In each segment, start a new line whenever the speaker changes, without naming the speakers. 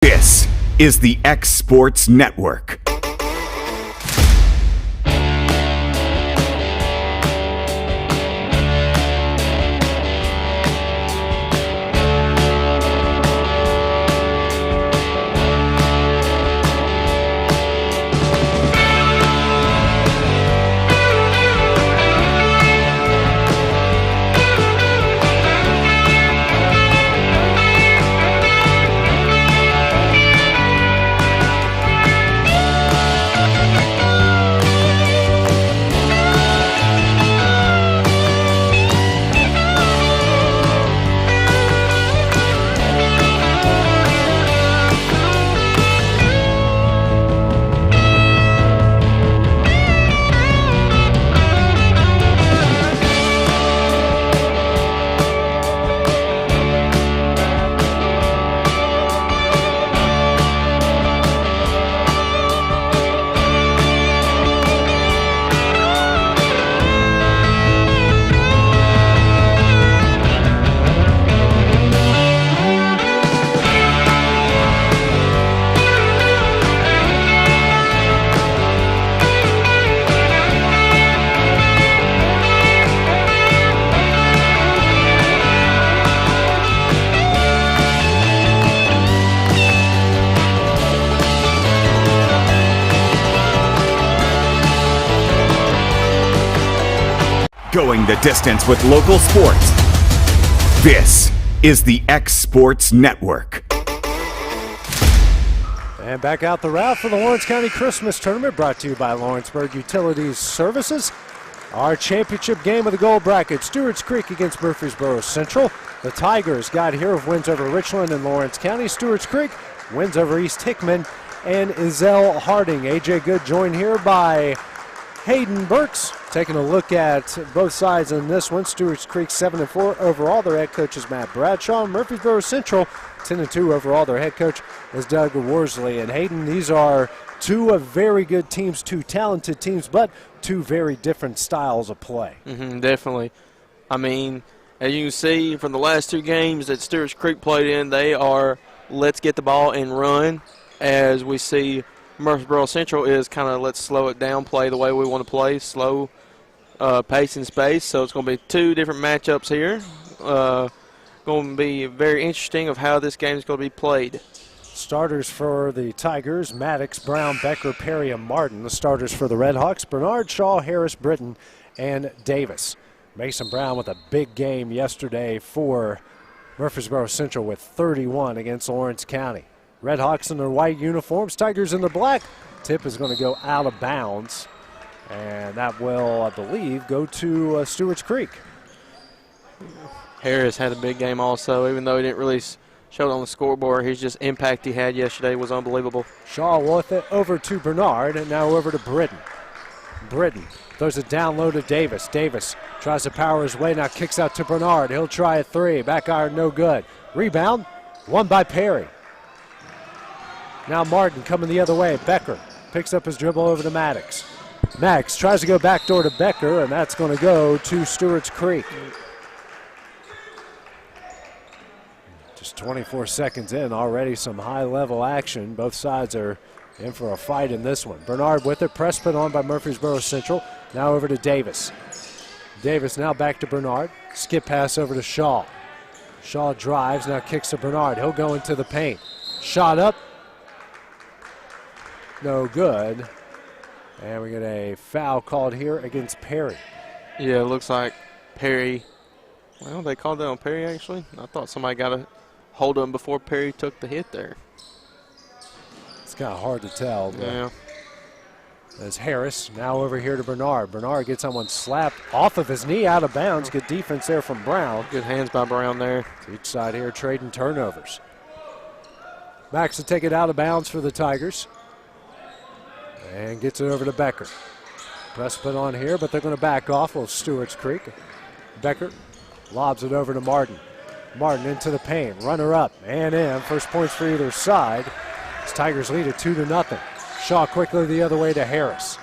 This is the X Sports Network. Going the distance with local sports. This is the X Sports Network.
And back out the route for the Lawrence County Christmas Tournament, brought to you by Lawrenceburg Utilities Services. Our championship game of the gold bracket, Stewarts Creek against Murfreesboro Central. The Tigers got here with wins over Richland and Lawrence County. Stewarts Creek wins over East Hickman and Ezell Harding. A.J. Good joined here by Hayden Burks. Taking a look at both sides in this one. Stewarts Creek 7-4 overall. Their head coach is Matt Bradshaw. Murfreesboro Central 10-2 overall. Their head coach is Doug Worsley. And Hayden, these are two very good teams, two talented teams, but two very different styles of play.
Definitely. I mean, as you can see from the last two games that Stewarts Creek played in, they are let's get the ball and run. As we see Murfreesboro Central is kind of let's slow it down, play the way we want to play, slow pace and space. So it's going to be two different matchups here. Going to be very interesting of how this game is going to be played.
Starters for the Tigers, Maddox, Brown, Becker, Perry, and Martin. The starters for the Redhawks, Bernard, Shaw, Harris, Britton, and Davis. Mason Brown with a big game yesterday for Murfreesboro Central with 31 against Lawrence County. Redhawks in their white uniforms, Tigers in the black. Tip is going to go out of bounds, and that will, I believe, go to Stewarts Creek.
Harris had a big game also, even though he didn't really show it on the scoreboard. His just impact he had yesterday was unbelievable.
Shaw with it over to Bernard, and now over to Britton. Britton throws it down low to Davis. Davis tries to power his way, now kicks out to Bernard. He'll try a three. Back iron, no good. Rebound, won by Perry. Now Martin coming the other way. Becker picks up his dribble over to Maddox. Maddox tries to go backdoor to Becker, and that's going to go to Stewarts Creek. Just 24 seconds in, already some high-level action. Both sides are in for a fight in this one. Bernard with it, press put on by Murfreesboro Central. Now over to Davis. Davis now back to Bernard. Skip pass over to Shaw. Shaw drives, now kicks to Bernard. He'll go into the paint. Shot up. No good. And we get a foul called here against Perry.
Yeah, it looks like Perry. Well, they called that on Perry, actually. I thought somebody got a hold of him before Perry took the hit there.
It's kind of hard to tell.
Yeah.
There's Harris now over here to Bernard. Bernard gets someone slapped off of his knee, out of bounds. Good defense there from Brown.
Good hands by Brown there.
Each side here trading turnovers. Max to take it out of bounds for the Tigers. And gets it over to Becker. Press put on here, but they're going to back off of Stewarts Creek. Becker lobs it over to Martin. Martin into the paint, runner up and in. First points for either side. As Tigers lead it 2-0. Shaw quickly the other way to Harris.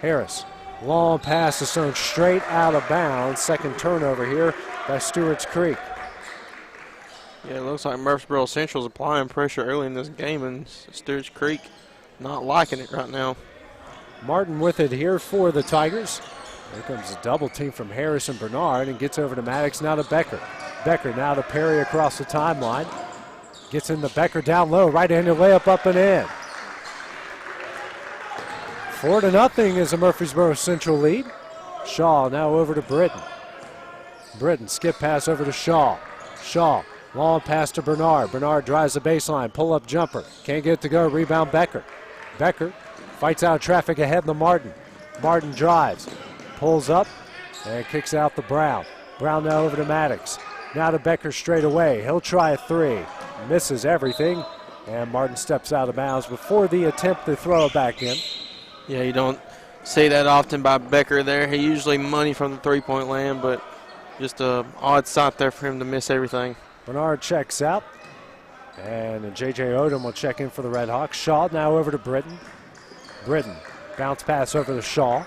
Harris, long pass is thrown straight out of bounds. Second turnover here by Stewarts Creek.
Yeah, it looks like Murfreesboro Central's applying pressure early in this game, and Stewarts Creek not liking it right now.
Martin with it here for the Tigers. Here comes a double team from Harris and Bernard, and gets over to Maddox, now to Becker. Becker now to Perry across the timeline. Gets into Becker down low, right-handed layup up and in. 4-0 is a Murfreesboro Central lead. Shaw now over to Britton. Britton, skip pass over to Shaw. Shaw, long pass to Bernard. Bernard drives the baseline, pull-up jumper. Can't get it to go, rebound Becker. Becker fights out traffic ahead to Martin. Martin drives, pulls up, and kicks out to Brown. Brown now over to Maddox. Now to Becker straight away. He'll try a three. Misses everything, and Martin steps out of bounds before the attempt to throw it back in.
Yeah, you don't see that often by Becker there. He usually money from the three-point land, but just an odd sight there for him to miss everything.
Bernard checks out, and J.J. Odom will check in for the Red Hawks. Shaw now over to Britton. Britton, bounce pass over to Shaw.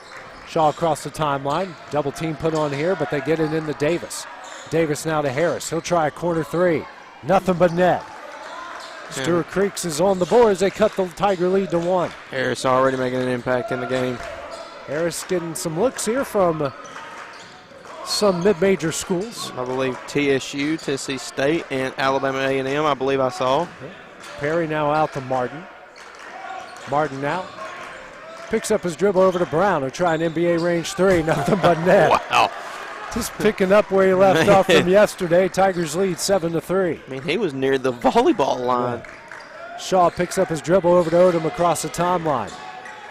Shaw across the timeline. Double team put on here, but they get it into Davis. Davis now to Harris. He'll try a corner three. Nothing but net. Stewart Creeks is on the board as they cut the Tiger lead to 1.
Harris already making an impact in the game.
Harris getting some looks here from some mid-major schools.
I believe TSU, Tennessee State, and Alabama A&M, I believe I saw.
Perry now out to Martin. Martin now picks up his dribble over to Brown. He'll try an NBA range three. Nothing but net.
Wow.
Just picking up where he left off from yesterday. Tigers lead 7-3.
I mean, he was near the volleyball line.
Yeah. Shaw picks up his dribble over to Odom across the timeline.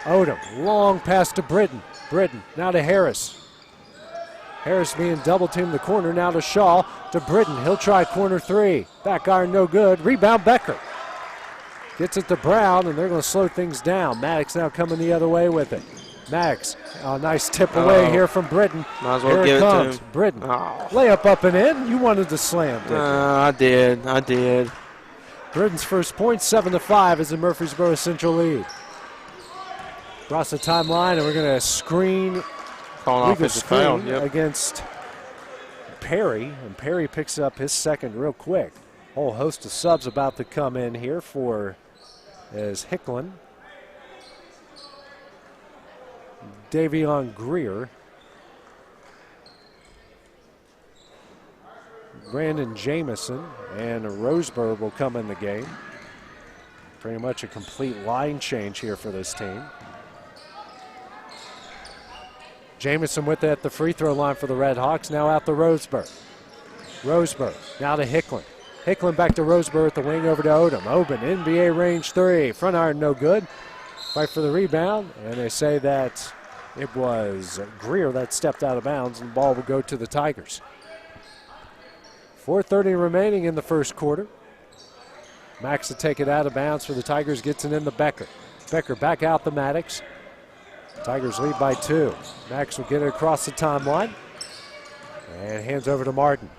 Odom, long pass to Britton. Britton, now to Harris. Harris being double teamed the corner, now to Shaw, to Britton. He'll try corner three. Back iron, no good. Rebound, Becker. Gets it to Brown, and they're going to slow things down. Maddox now coming the other way with it. Maddox, a nice tip away here from Britton.
Might as well
here
give
it comes.
to him.
Britton, layup up and in. You wanted to slam, didn't you?
I did.
Britton's first point, 7-5, is the Murfreesboro Central lead. Across the timeline, and we're going to screen against Perry, and Perry picks up his second real quick. Whole host of subs about to come in here for as Hicklin, Davion Greer, Brandon Jamison, and Roseburg will come in the game. Pretty much a complete line change here for this team. Jamison with it at the free throw line for the Red Hawks. Now out to Roseburg. Roseburg now to Hicklin. Hicklin back to Roseburg at the wing over to Odom. Open, NBA range three. Front iron no good. Fight for the rebound, and they say that it was Greer that stepped out of bounds, and the ball will go to the Tigers. 4:30 remaining in the first quarter. Max to take it out of bounds for the Tigers, gets it in the Becker. Becker back out to Maddox. Tigers lead by 2. Max will get it across the timeline and hands over to Martin.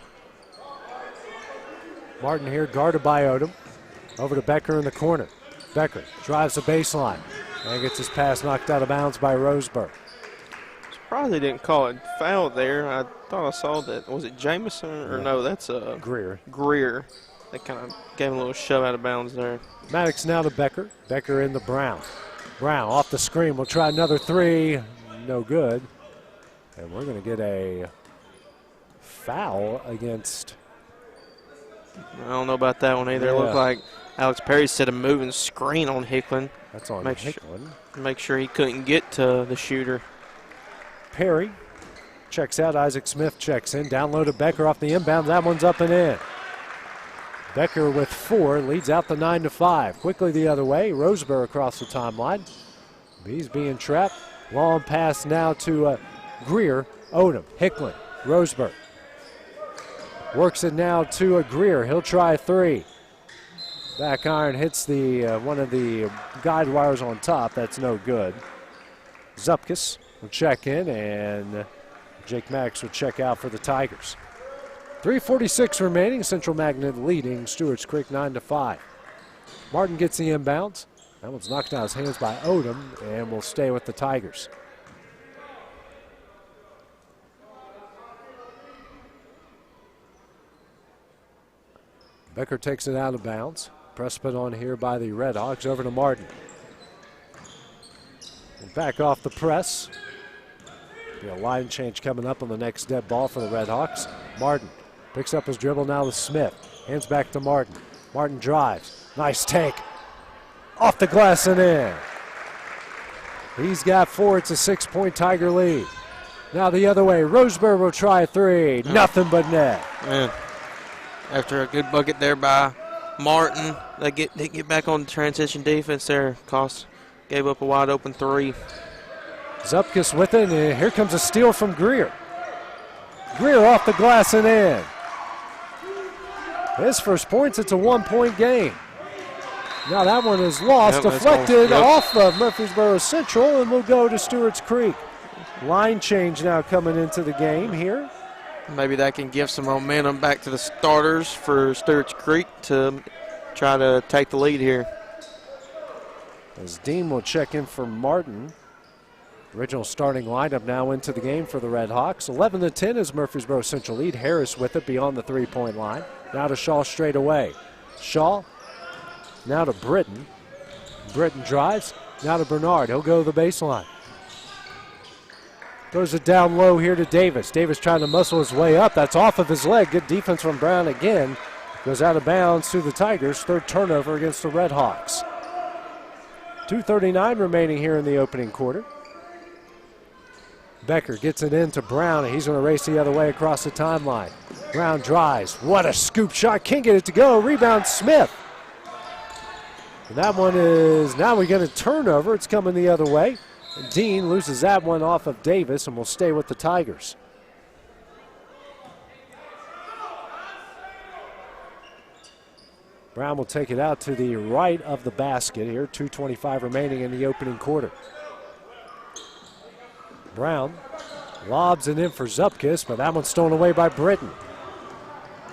Martin here guarded by Odom. Over to Becker in the corner. Becker drives the baseline and gets his pass knocked out of bounds by Roseburg.
Surprised they didn't call it foul there. I thought I saw that. Was it Jamison or no? That's
Greer.
Greer. They kind of gave him a little shove out of bounds there.
Maddox now to Becker. Becker in the Brown. Brown off the screen will try another three. No good. And we're going to get a foul against.
I don't know about that one either. It looked like Alex Perry set a moving screen on Hicklin.
That's on Hicklin.
Make sure he couldn't get to the shooter.
Perry checks out. Isaac Smith checks in. Down low to Becker off the inbound. That one's up and in. Becker with 4 leads out the 9-5. Quickly the other way. Roseburg across the timeline. He's being trapped. Long pass now to Greer. Odom. Hicklin. Roseburg. Works it now to Greer. He'll try a three. Back iron hits the one of the guide wires on top. That's no good. Zupkis will check in, and Jake Maddox will check out for the Tigers. 3:46 remaining. Central Magnet leading Stewarts Creek 9-5. Martin gets the inbounds. That one's knocked out of his hands by Odom and will stay with the Tigers. Becker takes it out of bounds. Press put on here by the Redhawks. Over to Martin. And back off the press. Be a line change coming up on the next dead ball for the Redhawks. Martin picks up his dribble now with Smith. Hands back to Martin. Martin drives. Nice take. Off the glass and in. He's got 4. It's a 6-point Tiger lead. Now the other way. Roseburg will try a 3. Nothing but net.
Man, after a good bucket there by Martin, they get back on the transition defense there. Gave up a wide open 3.
Zupkus with it, and here comes a steal from Greer. Greer off the glass and in. His first points, it's a 1-point game. Now that one is lost, deflected off of Murfreesboro Central, and will go to Stewarts Creek. Line change now coming into the game here.
Maybe that can give some momentum back to the starters for Stewarts Creek to try to take the lead here.
As Dean will check in for Martin. Original starting lineup now into the game for the Redhawks. 11-10 is Murfreesboro Central lead. Harris with it beyond the 3-point line. Now to Shaw straight away. Shaw now to Britton. Britton drives. Now to Bernard. He'll go to the baseline. Throws it down low here to Davis. Davis trying to muscle his way up. That's off of his leg. Good defense from Brown again. Goes out of bounds to the Tigers. 3rd turnover against the Redhawks. 2:39 remaining here in the opening quarter. Becker gets it into Brown, and he's going to race the other way across the timeline. Brown drives. What a scoop shot. Can't get it to go. Rebound Smith. And that one is, now we get a turnover. It's coming the other way. And Dean loses that one off of Davis and will stay with the Tigers. Brown will take it out to the right of the basket here. 2:25 remaining in the opening quarter. Brown lobs it in for Zupkus, but that one's stolen away by Britton.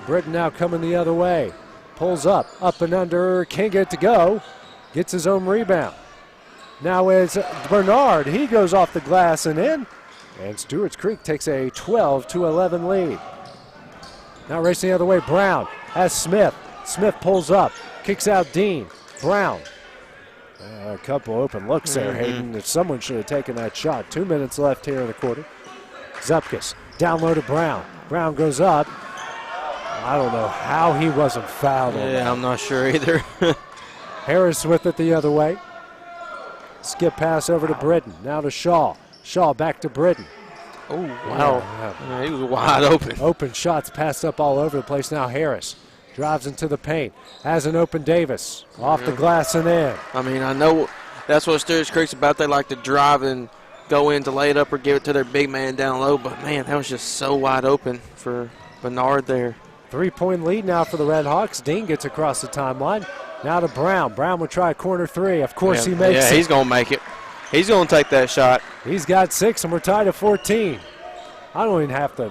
Britton now coming the other way. Pulls up and under, can't get it to go. Gets his own rebound. Now it's Bernard. He goes off the glass and in. And Stewarts Creek takes a 12-11 lead. Now racing the other way, Brown has Smith. Smith pulls up, kicks out Dean. Brown. A couple open looks there, Hayden. If someone should have taken that shot. 2 minutes left here in the quarter. Zupkus down low to Brown. Brown goes up. I don't know how he wasn't fouled on that.
Yeah, I'm not sure either.
Harris with it the other way. Skip pass over to Britton. Now to Shaw. Shaw back to Britton.
Oh, wow. Yeah, he was wide open.
Open shots passed up all over the place. Now Harris drives into the paint. Has an open Davis. Off the glass and in.
I mean, I know that's what Stewarts Creek's about. They like to drive and go in to lay it up or give it to their big man down low. But, man, that was just so wide open for Bernard there.
3-point lead now for the Redhawks. Dean gets across the timeline. Now to Brown. Brown will try a corner 3. Of course he makes it.
Yeah, he's going to make it. He's going to take that shot.
He's got 6, and we're tied at 14. I don't even have to,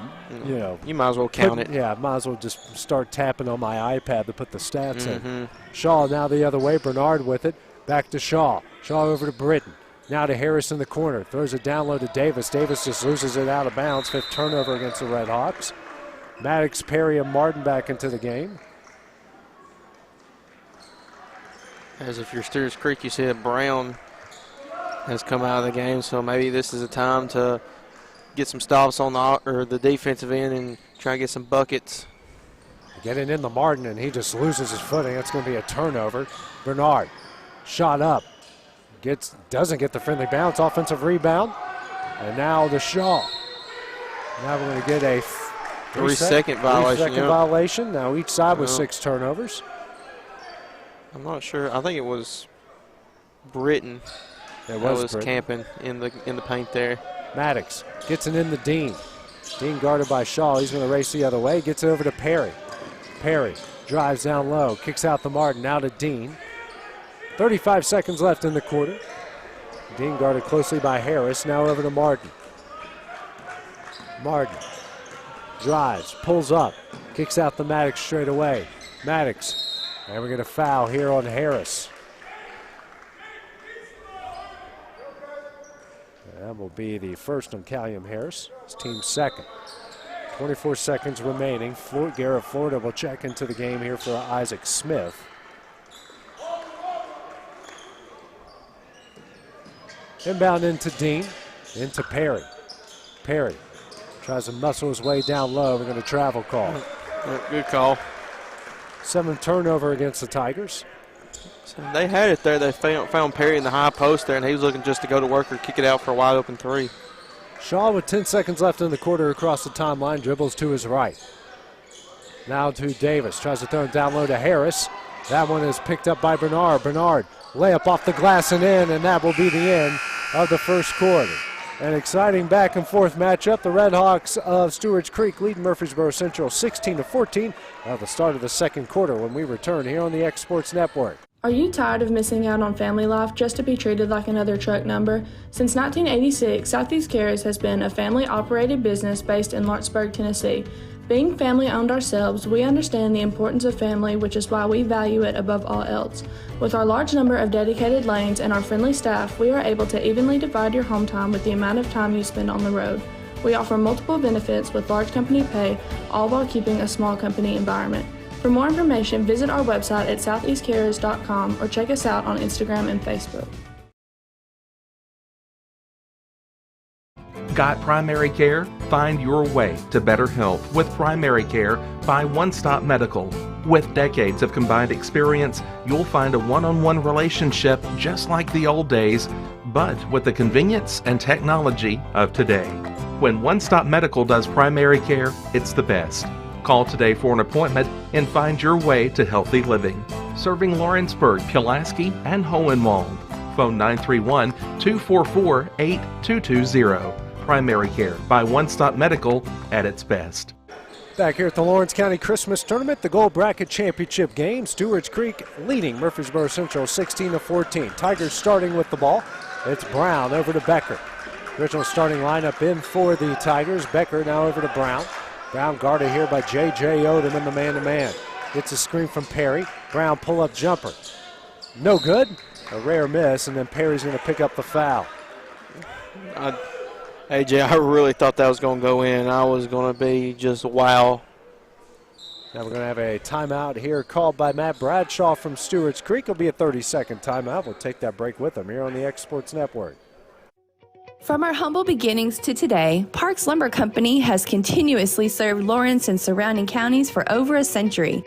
You might as well count it.
Yeah, might as well just start tapping on my iPad to put the stats in. Shaw now the other way. Bernard with it. Back to Shaw. Shaw over to Britton. Now to Harris in the corner. Throws it down low to Davis. Davis just loses it out of bounds. 5th turnover against the Redhawks. Maddox, Perry, and Martin back into the game.
As if you're Stewarts Creek, you see that Brown has come out of the game, so maybe this is a time to get some stops on the defensive end and try to get some buckets.
Getting in the Martin, and he just loses his footing. That's going to be a turnover. Bernard, shot up. Doesn't get the friendly bounce. Offensive rebound. And now to Shaw. Now we're going to get a
3-second violation.
3-second violation. Now each side with 6 turnovers.
I'm not sure. I think it was Britton
that
was camping in the paint there.
Maddox gets it in the Dean. Dean guarded by Shaw. He's going to race the other way. Gets it over to Perry. Perry drives down low. Kicks out the Martin. Now to Dean. 35 seconds left in the quarter. Dean guarded closely by Harris. Now over to Martin. Martin drives. Pulls up. Kicks out the Maddox straight away. Maddox. And we're going to foul here on Harris. That will be the first on Callium Harris. His team's second. 24 seconds remaining. Garrett Florida will check into the game here for Isaac Smith. Inbound into Dean, into Perry. Perry tries to muscle his way down low. We're going to travel call.
Good call.
7 turnover against the Tigers.
So they had it there. They found Perry in the high post there, and he was looking just to go to work or kick it out for a wide open 3.
Shaw with 10 seconds left in the quarter across the timeline, dribbles to his right. Now to Davis, tries to throw it down low to Harris. That one is picked up by Bernard. Bernard, layup off the glass and in, and that will be the end of the first quarter. An exciting back and forth matchup. The Red Hawks of Stewarts Creek lead Murfreesboro Central 16-14 at the start of the second quarter when we return here on the X Sports Network.
Are you tired of missing out on family life just to be treated like another truck number? Since 1986, Southeast Cares has been a family-operated business based in Lawrenceburg, Tennessee. Being family-owned ourselves, we understand the importance of family, which is why we value it above all else. With our large number of dedicated lanes and our friendly staff, we are able to evenly divide your home time with the amount of time you spend on the road. We offer multiple benefits with large company pay, all while keeping a small company environment. For more information, visit our website at southeastcarriers.com or check us out on Instagram and Facebook.
Got primary care? Find your way to better health with primary care by One Stop Medical. With decades of combined experience, you'll find a one-on-one relationship just like the old days, but with the convenience and technology of today. When One Stop Medical does primary care, it's the best. Call today for an appointment and find your way to healthy living. Serving Lawrenceburg, Pulaski, and Hohenwald. Phone 931-244-8220. Primary care by One Stop Medical at its best.
Back here at the Lawrence County Christmas Tournament, the Gold Bracket Championship game. Stewarts Creek leading Murfreesboro Central 16-14. Tigers starting with the ball. It's Brown over to Becker. Original starting lineup in for the Tigers. Becker now over to Brown. Brown guarded here by J.J. Odom in the man-to-man. Gets a screen from Perry. Brown pull-up jumper. No good. A rare miss, and then Perry's going to pick up the foul.
AJ, I really thought that was going to go in. I was going to be just wow.
Now we're going to have a timeout here called by Matt Bradshaw from Stewarts Creek. It'll be a 30-second timeout. We'll take that break with him here on the X Sports Network.
From our humble beginnings to today, Parks Lumber Company has continuously served Lawrence and surrounding counties for over a century.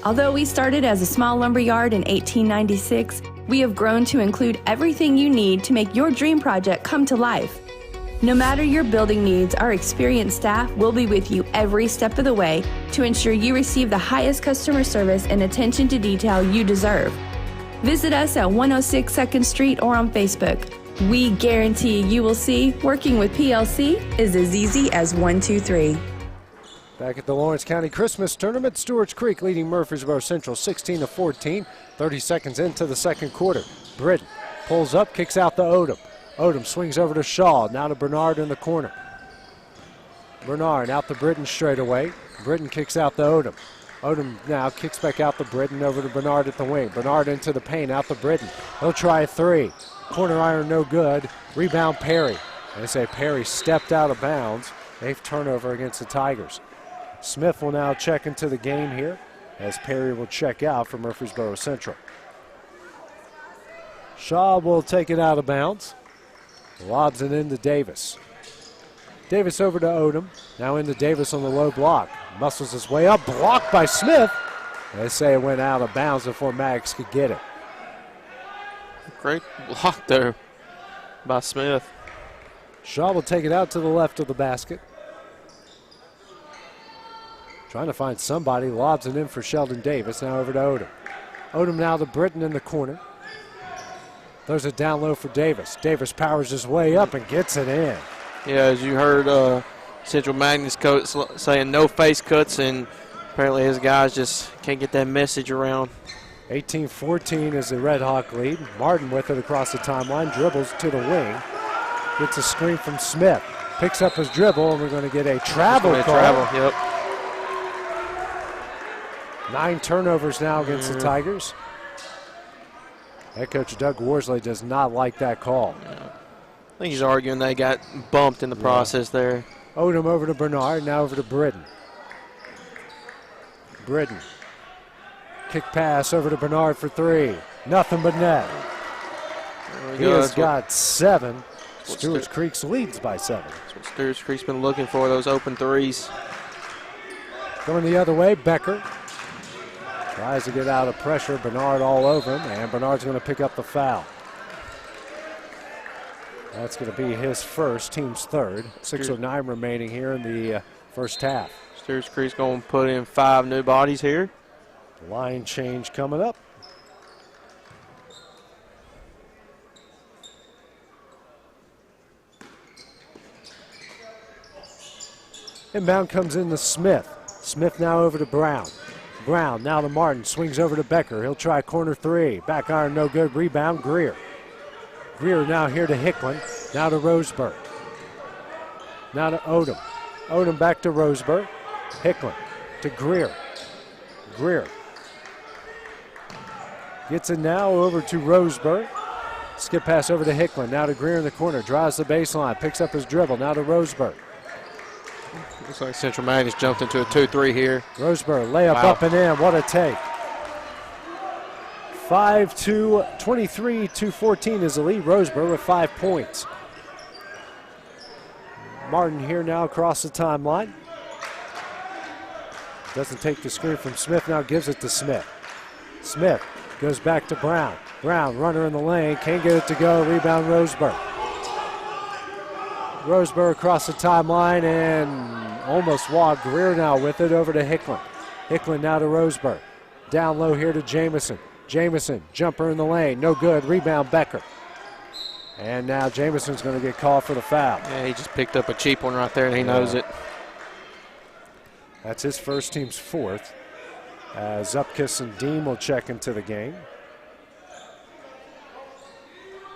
Although we started as a small lumber yard in 1896, we have grown to include everything you need to make your dream project come to life. No matter your building needs, our experienced staff will be with you every step of the way to ensure you receive the highest customer service and attention to detail you deserve. Visit us at 106 2nd Street or on Facebook. We guarantee you will see working with PLC is as easy as 1, 2, 3.
Back at the Lawrence County Christmas Tournament, Stewarts Creek leading Murfreesboro Central 16-14. 30 seconds into the second quarter. Britton pulls up, kicks out to Odom. Odom swings over to Shaw, now to Bernard in the corner. Bernard out to Britton straight away. Britton kicks out to Odom. Odom now kicks back out to Britton, over to Bernard at the wing. Bernard into the paint, out to Britton. He'll try a 3. Corner iron no good. Rebound Perry. They say Perry stepped out of bounds. 8th turnover against the Tigers. Smith will now check into the game here as Perry will check out for Murfreesboro Central. Shaw will take it out of bounds. Lobs it into Davis. Davis over to Odom. Now into Davis on the low block. Muscles his way up. Blocked by Smith. They say it went out of bounds before Maddox could get it.
Great block there by Smith.
Shaw will take it out to the left of the basket. Trying to find somebody. Lobs it in for Sheldon Davis. Now over to Odom. Odom now to Britton in the corner. Throws it down low for Davis. Davis powers his way up and gets it in.
Yeah, as you heard Central Magnus coach saying no face cuts, and apparently his guys just can't get that message around.
18-14 is the Red Hawk lead. Martin with it across the timeline, dribbles to the wing. Gets a screen from Smith. Picks up his dribble, and we're going to get a travel call.
Yep.
9 turnovers now against the Tigers. Head coach Doug Worsley does not like that call.
Yeah. I think he's arguing they got bumped in the process there.
Odom over to Bernard, now over to Britton. Britton. Kick pass over to Bernard for three. Nothing but net. He has got 7. Stewarts Creek leads by 7.
That's what Stewarts Creek's been looking for, those open threes.
Going the other way, Becker tries to get out of pressure. Bernard all over him, and Bernard's going to pick up the foul. That's going to be his first, team's third. 6:09 remaining here in the first half.
Stewarts Creek's going to put in 5 new bodies here.
Line change coming up. Inbound comes in to Smith. Smith now over to Brown. Brown now to Martin. Swings over to Becker. He'll try corner 3. Back iron no good. Rebound Greer. Greer now here to Hicklin. Now to Roseburg. Now to Odom. Odom back to Roseburg. Hicklin to Greer. Greer gets it now over to Roseburg. Skip pass over to Hicklin. Now to Greer in the corner. Drives the baseline. Picks up his dribble. Now to Roseburg.
Looks like Central Magnus jumped into a 2-3 here.
Roseburg layup up and in. What a take. 23-14 is the lead. Roseburg with 5 points. Martin here now across the timeline. Doesn't take the screen from Smith. Now gives it to Smith. Smith goes back to Brown. Brown, runner in the lane. Can't get it to go. Rebound Roseburg. Roseburg across the timeline and almost walked. Greer now with it over to Hicklin. Hicklin now to Roseburg. Down low here to Jamison. Jamison, jumper in the lane. No good. Rebound Becker. And now Jamison's going to get called for the foul.
Yeah, he just picked up a cheap one right there, and he knows it.
That's his first, team's 4th. Zupkis and Dean will check into the game.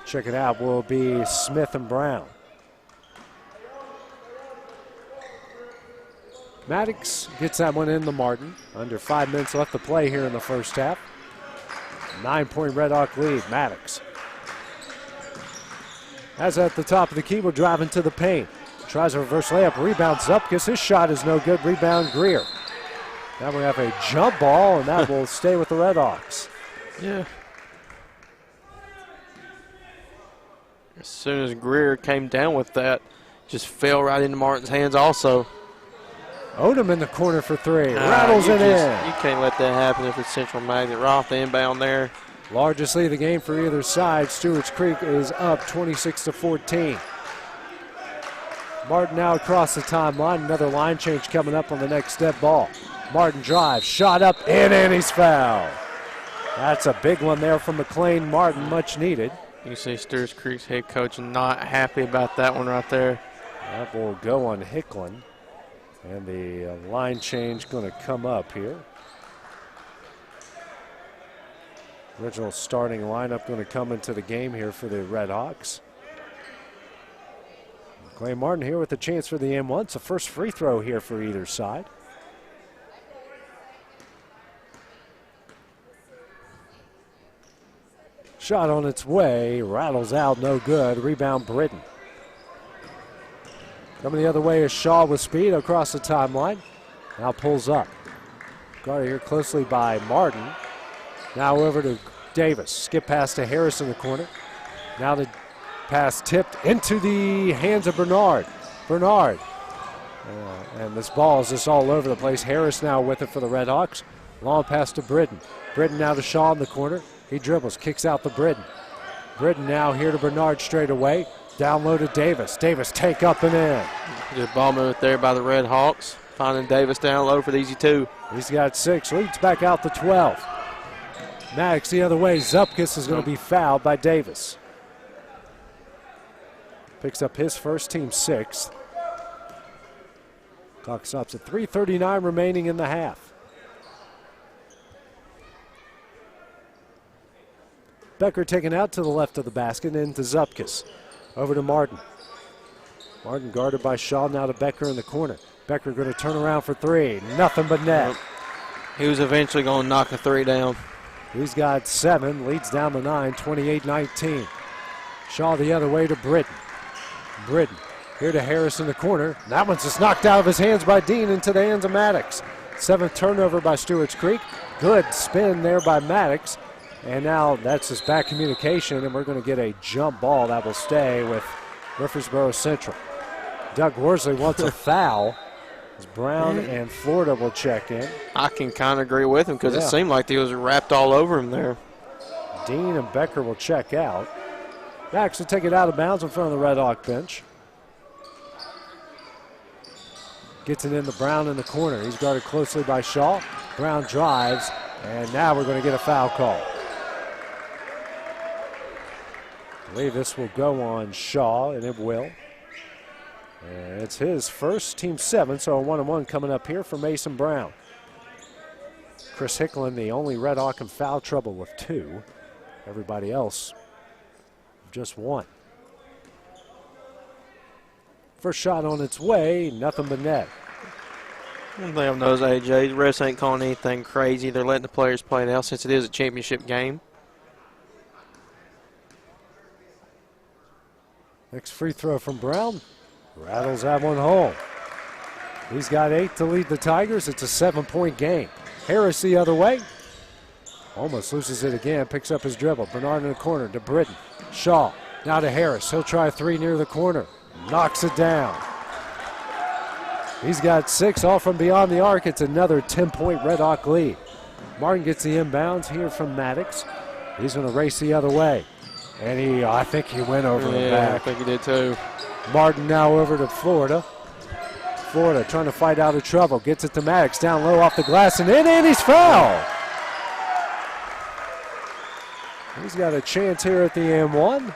Check it out will be Smith and Brown. Maddox gets that one in the Martin. Under 5 minutes left to play here in the first half. 9-point Red Hawk lead, Maddox. As at the top of the key, we'll drive into the paint. Tries a reverse layup, rebounds Zupkis. His shot is no good, rebound Greer. Now we have a jump ball, and that will stay with the Red Hawks.
Yeah. As soon as Greer came down with that, just fell right into Martin's hands also.
Odom in the corner for 3. Rattles it in.
You can't let that happen if it's Central Magnet. Right off the inbound there.
Largest lead of the game for either side. Stewarts Creek is up 26-14. Martin now across the timeline. Another line change coming up on the next step ball. Martin drives, shot up, and he's fouled. That's a big one there from McLean Martin, much needed.
You can see Stewarts Creek's head coach not happy about that one right there.
That will go on Hicklin. And the line change going to come up here. Original starting lineup going to come into the game here for the Red Hawks. Clay Martin here with a chance for the M1. It's the first free throw here for either side. Shot on its way, rattles out, no good. Rebound Britton. Coming the other way is Shaw with speed across the timeline. Now pulls up. Guarded here closely by Martin. Now over to Davis. Skip pass to Harris in the corner. Now the pass tipped into the hands of Bernard. Bernard. And this ball is just all over the place. Harris now with it for the Red Hawks. Long pass to Britton. Britton now to Shaw in the corner. He dribbles, kicks out to Britton. Britton now here to Bernard straight away. Down low to Davis. Davis take up and in.
Good ball movement there by the Red Hawks. Finding Davis down low for the easy 2.
He's got 6. Leads back out to 12. Maddox the other way. Zupkis is going to be fouled by Davis. Picks up his first, team 6th. Clock stops at 3:39 remaining in the half. Becker taken out to the left of the basket and into Zupkis. Over to Martin. Martin guarded by Shaw, now to Becker in the corner. Becker going to turn around for 3. Nothing but net.
He was eventually going to knock a 3 down.
He's got 7, leads down to 9, 28-19. Shaw the other way to Britton. Britton Here to Harris in the corner. That one's just knocked out of his hands by Dean into the hands of Maddox. 7th turnover by Stewarts Creek. Good spin there by Maddox. And now that's his back communication, and we're going to get a jump ball that will stay with Murfreesboro Central. Doug Worsley wants a foul as Brown and Florida will check in.
I can kind of agree with him because it seemed like he was wrapped all over him there.
Dean and Becker will check out. Maddox will take it out of bounds in front of the Red Hawk bench. Gets it into Brown in the corner. He's guarded closely by Shaw. Brown drives, and now we're going to get a foul call. I believe this will go on Shaw, and it will. And it's his first, team 7, so a 1-on-1 coming up here for Mason Brown. Chris Hicklin, the only Red Hawk in foul trouble with 2. Everybody else, just 1. First shot on its way, nothing but net.
One thing I've noticed, AJ, the refs ain't calling anything crazy. They're letting the players play now since it is a championship game.
Next free throw from Brown. Rattles that one home. He's got 8 to lead the Tigers. It's a 7-point game. Harris the other way. Almost loses it again. Picks up his dribble. Bernard in the corner to Britton. Shaw now to Harris. He'll try 3 near the corner. Knocks it down. He's got 6 all from beyond the arc. It's another 10-point Red Hawk lead. Martin gets the inbounds here from Maddox. He's going to race the other way. And I think he went over the back.
I think he did too.
Martin now over to Florida. Florida trying to fight out of trouble. Gets it to Maddox. Down low off the glass and in, and he's fouled. He's got a chance here at the M1.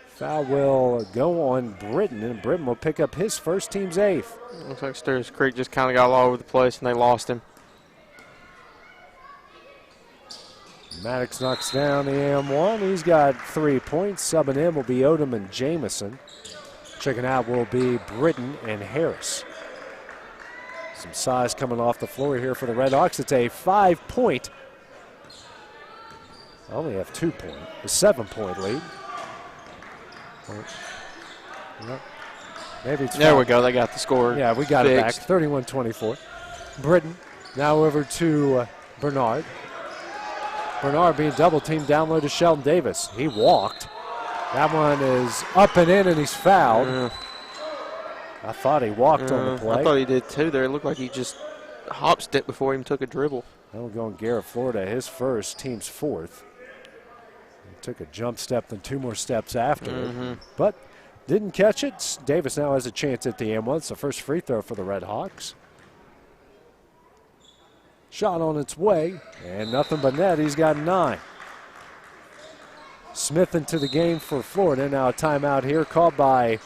Foul will go on Britton, and Britton will pick up his first, team's 8th.
Looks like Stewarts Creek just kind of got all over the place and they lost him.
Maddox knocks down the M1. He's got 3 points. Subbing in will be Odom and Jamison. Checking out will be Britton and Harris. Some size coming off the floor here for the Red Hawks. It's a 5-point. I only have 2-point. A 7-point lead. Maybe it's
there. We go. They got the score.
Yeah, we got
fixed.
it back. 31-24. Britton now over to Bernard. Bernard being double teamed down low to Sheldon Davis. He walked. That one is up and in, and he's fouled. I thought he walked on the play.
I thought he did too there. It looked like he just hop stepped before he even took a dribble.
That will go on Garrett Florida, his first, team's 4th. He took a jump step, then 2 more steps after it. But didn't catch it. Davis now has a chance at the M1. It's the first free throw for the Red Hawks. Shot on its way, and nothing but net. He's got 9. Smith into the game for Florida. Now a timeout here called by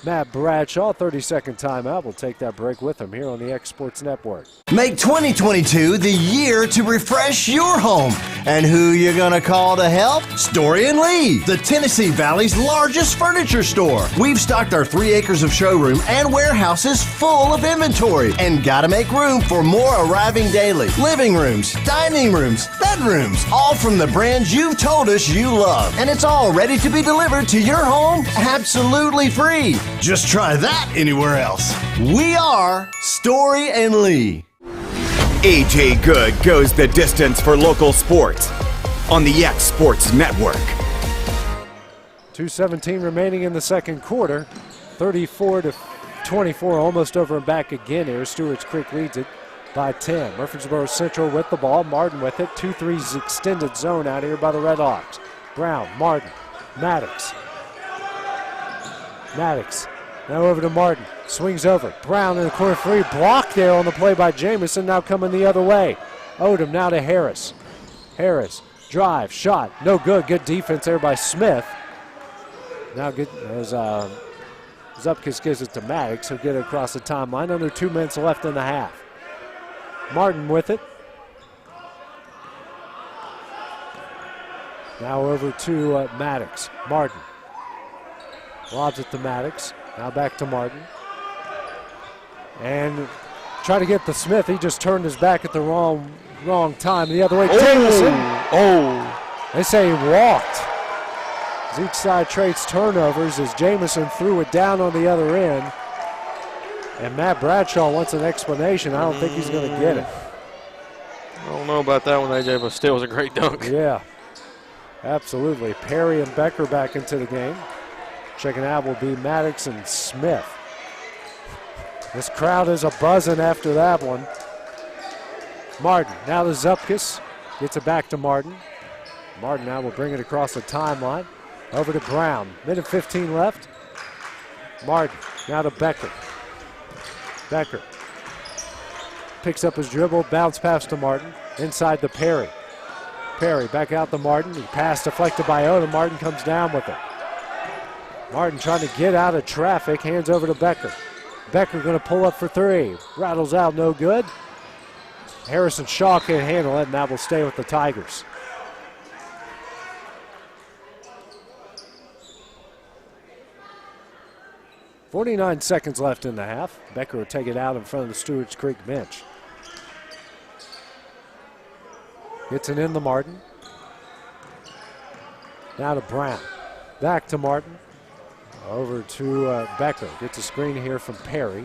Matt Bradshaw. 30-second timeout. We'll take that break with him here on the X Sports Network.
Make 2022 the year to refresh your home. And who you gonna call to help? Story & Lee, the Tennessee Valley's largest furniture store. We've stocked our 3 acres of showroom and warehouses full of inventory. And gotta make room for more arriving daily. Living rooms, dining rooms, bedrooms, all from the brands you've told us you love. And it's all ready to be delivered to your home absolutely free. Just try that anywhere else. We are Story & Lee.
AJ Good goes the distance for local sports on the X Sports Network.
2:17 remaining in the second quarter. 34-24, almost over and back again here. Stewarts Creek leads it by 10. Murfreesboro Central with the ball. Martin with it. 2-3 extended zone out here by the Red Hawks. Brown, Martin, Maddox. Maddox now over to Martin. Swings over. Brown in the corner 3. Blocked there on the play by Jamison. Now coming the other way. Odom now to Harris. Harris, drive, shot. No good. Good defense there by Smith. Now good as Zupkis gives it to Maddox. He'll get it across the timeline. Under 2 minutes left in the half. Martin with it. Now over to Maddox. Martin. Lobs it to Maddox. Now back to Martin. And try to get to Smith. He just turned his back at the wrong time. The other way. Jamison.
Oh.
They say he walked. As each side trades turnovers as Jamison threw it down on the other end. And Matt Bradshaw wants an explanation. I don't think he's going to get it.
I don't know about that one, AJ, but still was a great dunk.
Yeah, absolutely. Perry and Becker back into the game. Checking out will be Maddox and Smith. This crowd is a-buzzing after that one. Martin, now to Zupkis. Gets it back to Martin. Martin now will bring it across the timeline. Over to Brown. Minute 15 left. Martin, now to Becker. Becker picks up his dribble, bounce pass to Martin. Inside to Perry. Perry back out to Martin. He pass deflected by Odom. Martin comes down with it. Martin trying to get out of traffic. Hands over to Becker. Becker going to pull up for three. Rattles out, no good. Harrison Shaw can't handle it, and that will stay with the Tigers. .49 seconds left in the half. Becker will take it out in front of the Stewarts Creek bench. Gets it in to Martin. Now to Brown. Back to Martin. Over to Becker. Gets a screen here from Perry.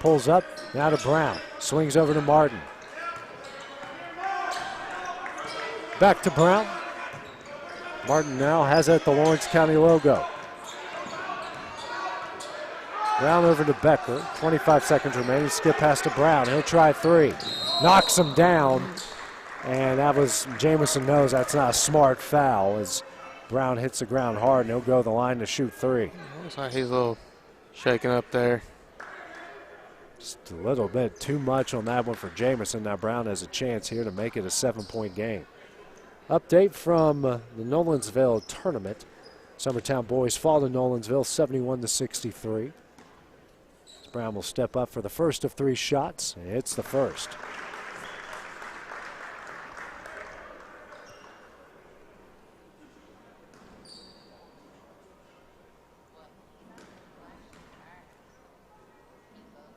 Pulls up. Now to Brown. Swings over to Martin. Back to Brown. Martin now has at the Lawrence County logo. Brown over to Becker. 25 seconds remaining. Skip pass to Brown. He'll try three. Knocks him down. And that was, Jamison knows that's not a smart foul as Brown hits the ground hard and he'll go to the line to shoot three.
Looks like he's a little shaken up there.
Just a little bit too much on that one for Jamison. Now Brown has a chance here to make it a 7-point game. Update from the Nolensville tournament. Summertown boys fall to Nolensville 71-63. Brown will step up for the first of three shots, and hits the first.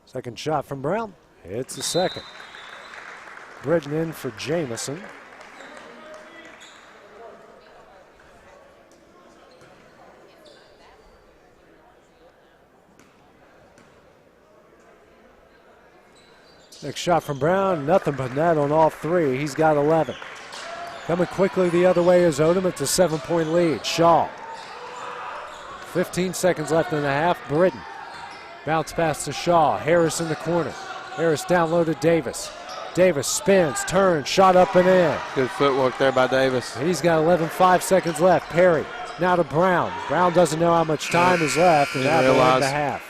Second shot from Brown, hits the second. Britton in for Jamison. Next shot from Brown, nothing but net on all three. He's got 11. Coming quickly the other way is Odom. It's a 7-point lead. Shaw. 15 seconds left in the half. Britton. Bounce pass to Shaw. Harris in the corner. Harris down low to Davis. Davis spins, turns, shot up and in.
Good footwork there by Davis.
He's got 11, 5 seconds left. Perry now to Brown. Brown doesn't know how much time is left, and now they'll end the half.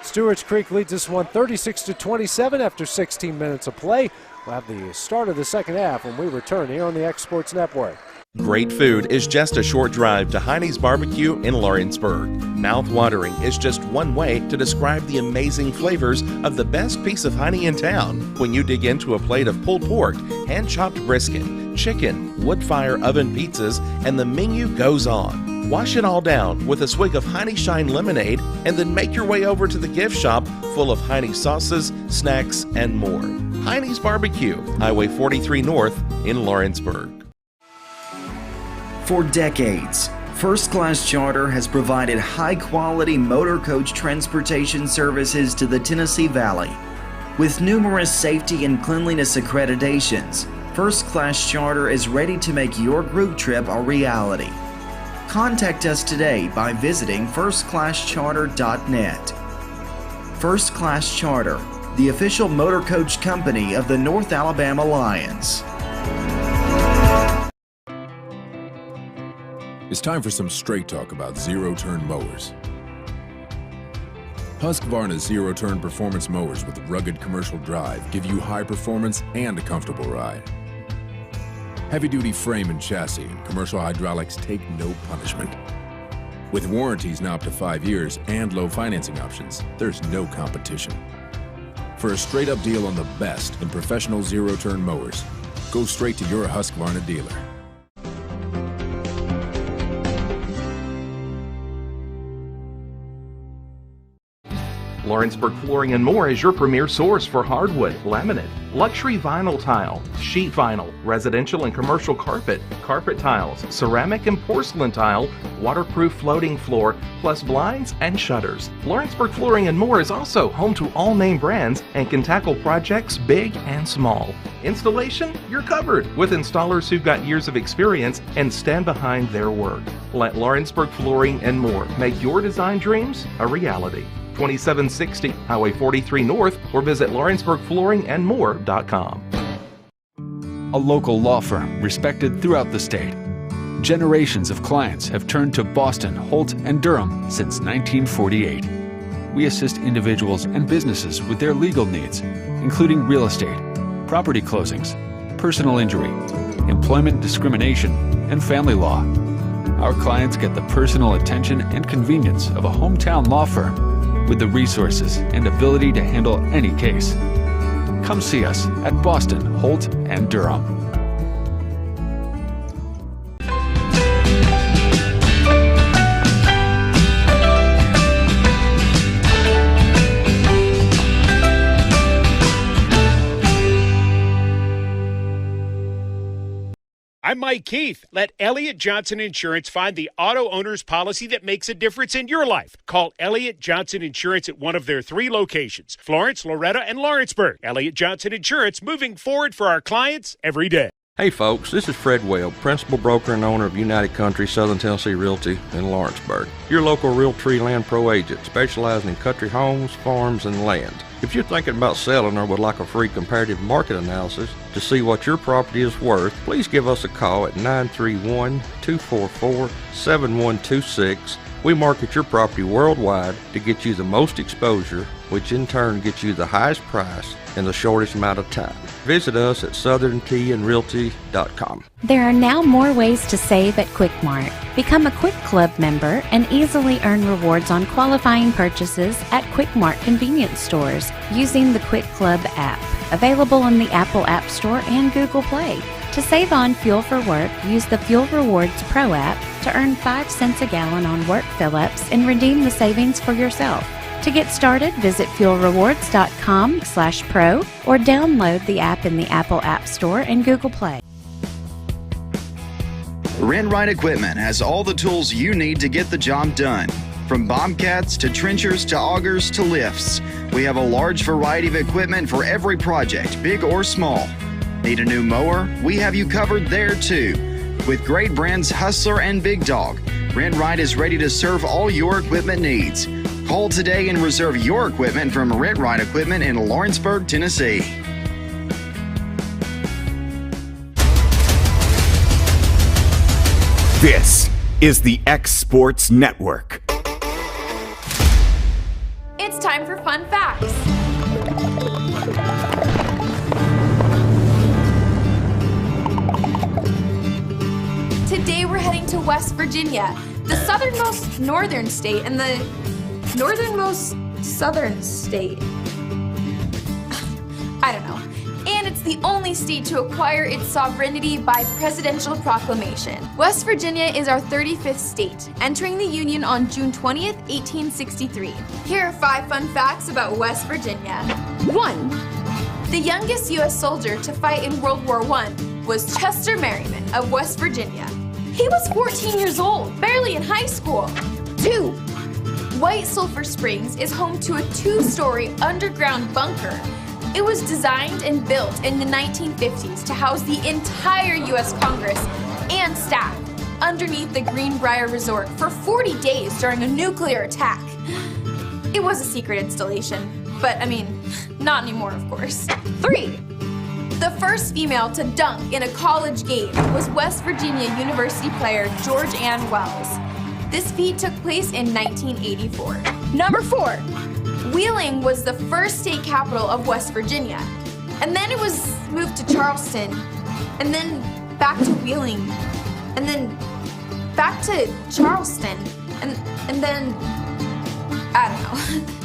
Stewarts Creek leads this one 36-27 after 16 minutes of play. We'll have the start of the second half when we return here on the X Sports Network.
Great food is just a short drive to Heine's Barbecue in Lawrenceburg. Mouth-watering is just one way to describe the amazing flavors of the best piece of Heine in town. When you dig into a plate of pulled pork, hand-chopped brisket, chicken, wood-fire oven pizzas, and the menu goes on. Wash it all down with a swig of Heine Shine lemonade and then make your way over to the gift shop full of Heine sauces, snacks, and more. Heine's Barbecue, Highway 43 North in Lawrenceburg.
For decades, First Class Charter has provided high-quality motor coach transportation services to the Tennessee Valley. With numerous safety and cleanliness accreditations, First Class Charter is ready to make your group trip a reality. Contact us today by visiting firstclasscharter.net. First Class Charter, the official motor coach company of the North Alabama Lions.
It's time for some straight talk about zero-turn mowers. Husqvarna's zero-turn performance mowers with rugged commercial drive give you high performance and a comfortable ride. Heavy-duty frame and chassis and commercial hydraulics take no punishment. With warranties now up to 5 years and low financing options, there's no competition. For a straight-up deal on the best in professional zero-turn mowers, go straight to your Husqvarna dealer.
Lawrenceburg Flooring and More is your premier source for hardwood, laminate, luxury vinyl tile, sheet vinyl, residential and commercial carpet, carpet tiles, ceramic and porcelain tile, waterproof floating floor, plus blinds and shutters. Lawrenceburg Flooring and More is also home to all name brands and can tackle projects big and small. Installation? You're covered with installers who've got years of experience and stand behind their work. Let Lawrenceburg Flooring and More make your design dreams a reality. 2760 Highway 43 North or visit lawrenceburgflooringandmore.com.
A local law firm respected throughout the state. Generations of clients have turned to Boston, Holt, and Durham since 1948. We assist individuals and businesses with their legal needs, including real estate, property closings, personal injury, employment discrimination, and family law. Our clients get the personal attention and convenience of a hometown law firm with the resources and ability to handle any case. Come see us at Boston, Holt, and Durham.
I'm Mike Keith. Let Elliott Johnson Insurance find the auto owner's policy that makes a difference in your life. Call Elliott Johnson Insurance at one of their 3 locations, Florence, Loretto, and Lawrenceburg. Elliott Johnson Insurance, moving forward for our clients every day.
Hey folks, this is Fred Webb, principal broker and owner of United Country Southern Tennessee Realty in Lawrenceburg. Your local Realtree Land Pro agent specializing in country homes, farms, and land. If you're thinking about selling or would like a free comparative market analysis to see what your property is worth, please give us a call at 931-244-7126. We market your property worldwide to get you the most exposure, which in turn gets you the highest price in the shortest amount of time. Visit us at southernTandRealty.com.
There are now more ways to save at Quick Mart. Become a Quick Club member and easily earn rewards on qualifying purchases at Quick Mart convenience stores using the Quick Club app, available on the Apple App Store and Google Play. To save on fuel for work, use the Fuel Rewards Pro app to earn 5 cents a gallon on work fill-ups and redeem the savings for yourself. To get started, visit fuelrewards.com/pro or download the app in the Apple App Store and Google Play.
Rent Right Equipment has all the tools you need to get the job done. From bobcats to trenchers to augers to lifts, we have a large variety of equipment for every project, big or small. Need a new mower? We have you covered there too. With great brands Hustler and Big Dog, Rent Right is ready to serve all your equipment needs. Call today and reserve your equipment from Rent Right Equipment in Lawrenceburg, Tennessee.
This is the X Sports Network.
It's time for fun facts. Today we're heading to West Virginia, the southernmost northern state and the northernmost southern state. I don't know. And it's the only state to acquire its sovereignty by presidential proclamation. West Virginia is our 35th state, entering the Union on June 20th, 1863. Here are 5 fun facts about West Virginia. 1. The youngest U.S. soldier to fight in World War I was Chester Merriman of West Virginia. He was 14 years old, barely in high school. 2. White Sulphur Springs is home to a 2-story underground bunker. It was designed and built in the 1950s to house the entire U.S. Congress and staff underneath the Greenbrier Resort for 40 days during a nuclear attack. It was a secret installation, but not anymore, of course. 3. The first female to dunk in a college game was West Virginia University player George Ann Wells. This feat took place in 1984. Number 4. Wheeling was the first state capital of West Virginia. And then it was moved to Charleston. And then back to Wheeling. And then back to Charleston. And then, I don't know.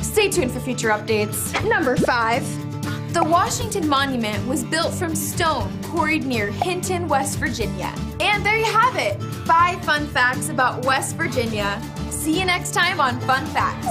Stay tuned for future updates. Number 5. The Washington Monument was built from stone quarried near Hinton, West Virginia. And there you have it, 5 fun facts about West Virginia. See you next time on Fun Facts.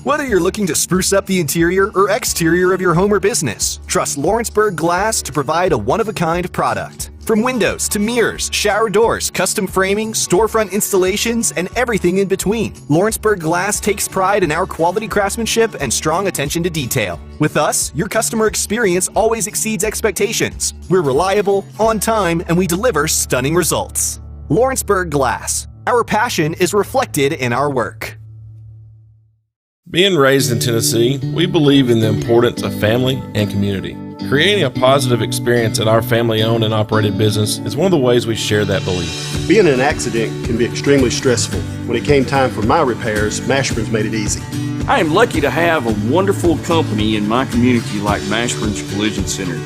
Whether you're looking to spruce up the interior or exterior of your home or business, trust Lawrenceburg Glass to provide a one-of-a-kind product. From windows to mirrors, shower doors, custom framing, storefront installations, and everything in between, Lawrenceburg Glass takes pride in our quality craftsmanship and strong attention to detail. With us, your customer experience always exceeds expectations. We're reliable, on time, and we deliver stunning results. Lawrenceburg Glass. Our passion is reflected in our work.
Being raised in Tennessee, we believe in the importance of family and community. Creating a positive experience at our family-owned and operated business is one of the ways we share that belief.
Being in an accident can be extremely stressful. When it came time for my repairs, Mashburn's made it easy.
I am lucky to have a wonderful company in my community like Mashburn's Collision Center.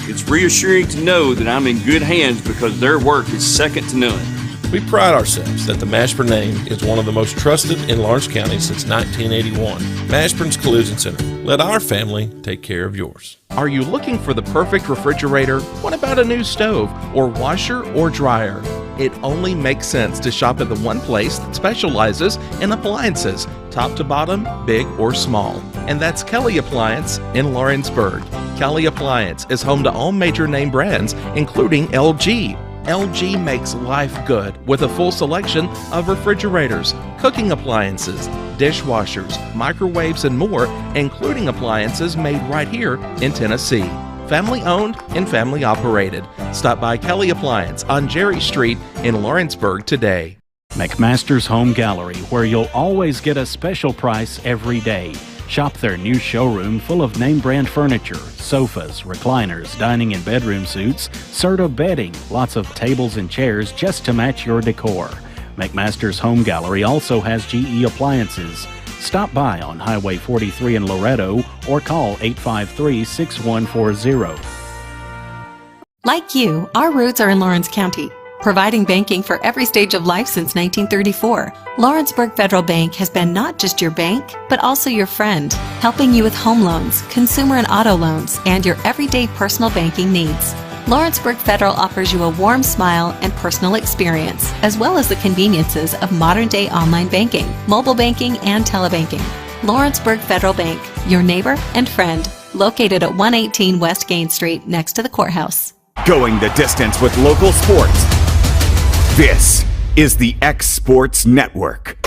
It's reassuring to know that I'm in good hands because their work is second to none.
We pride ourselves that the Mashburn name is one of the most trusted in Lawrence County since 1981. Mashburn's Collision Center. Let our family take care of yours.
Are you looking for the perfect refrigerator? What about a new stove or washer or dryer? It only makes sense to shop at the one place that specializes in appliances, top to bottom, big or small. And that's Kelly Appliance in Lawrenceburg. Kelly Appliance is home to all major name brands, including LG. LG makes life good with a full selection of refrigerators, cooking appliances, dishwashers, microwaves, and more, including appliances made right here in Tennessee. Family owned and family operated. Stop by Kelly Appliance on Jerry Street in Lawrenceburg today.
McMaster's Home Gallery, where you'll always get a special price every day. Shop their new showroom full of name brand furniture, sofas, recliners, dining and bedroom suites, Serta bedding, lots of tables and chairs just to match your decor. McMaster's Home Gallery also has GE appliances. Stop by on Highway 43 in Loretto or call 853-6140.
Like you, our roots are in Lawrence County, providing banking for every stage of life since 1934. Lawrenceburg Federal Bank has been not just your bank, but also your friend, helping you with home loans, consumer and auto loans, and your everyday personal banking needs. Lawrenceburg Federal offers you a warm smile and personal experience, as well as the conveniences of modern-day online banking, mobile banking, and telebanking. Lawrenceburg Federal Bank, your neighbor and friend, located at 118 West Gain Street, next to the courthouse.
Going the distance with local sports. This is the X Sports Network.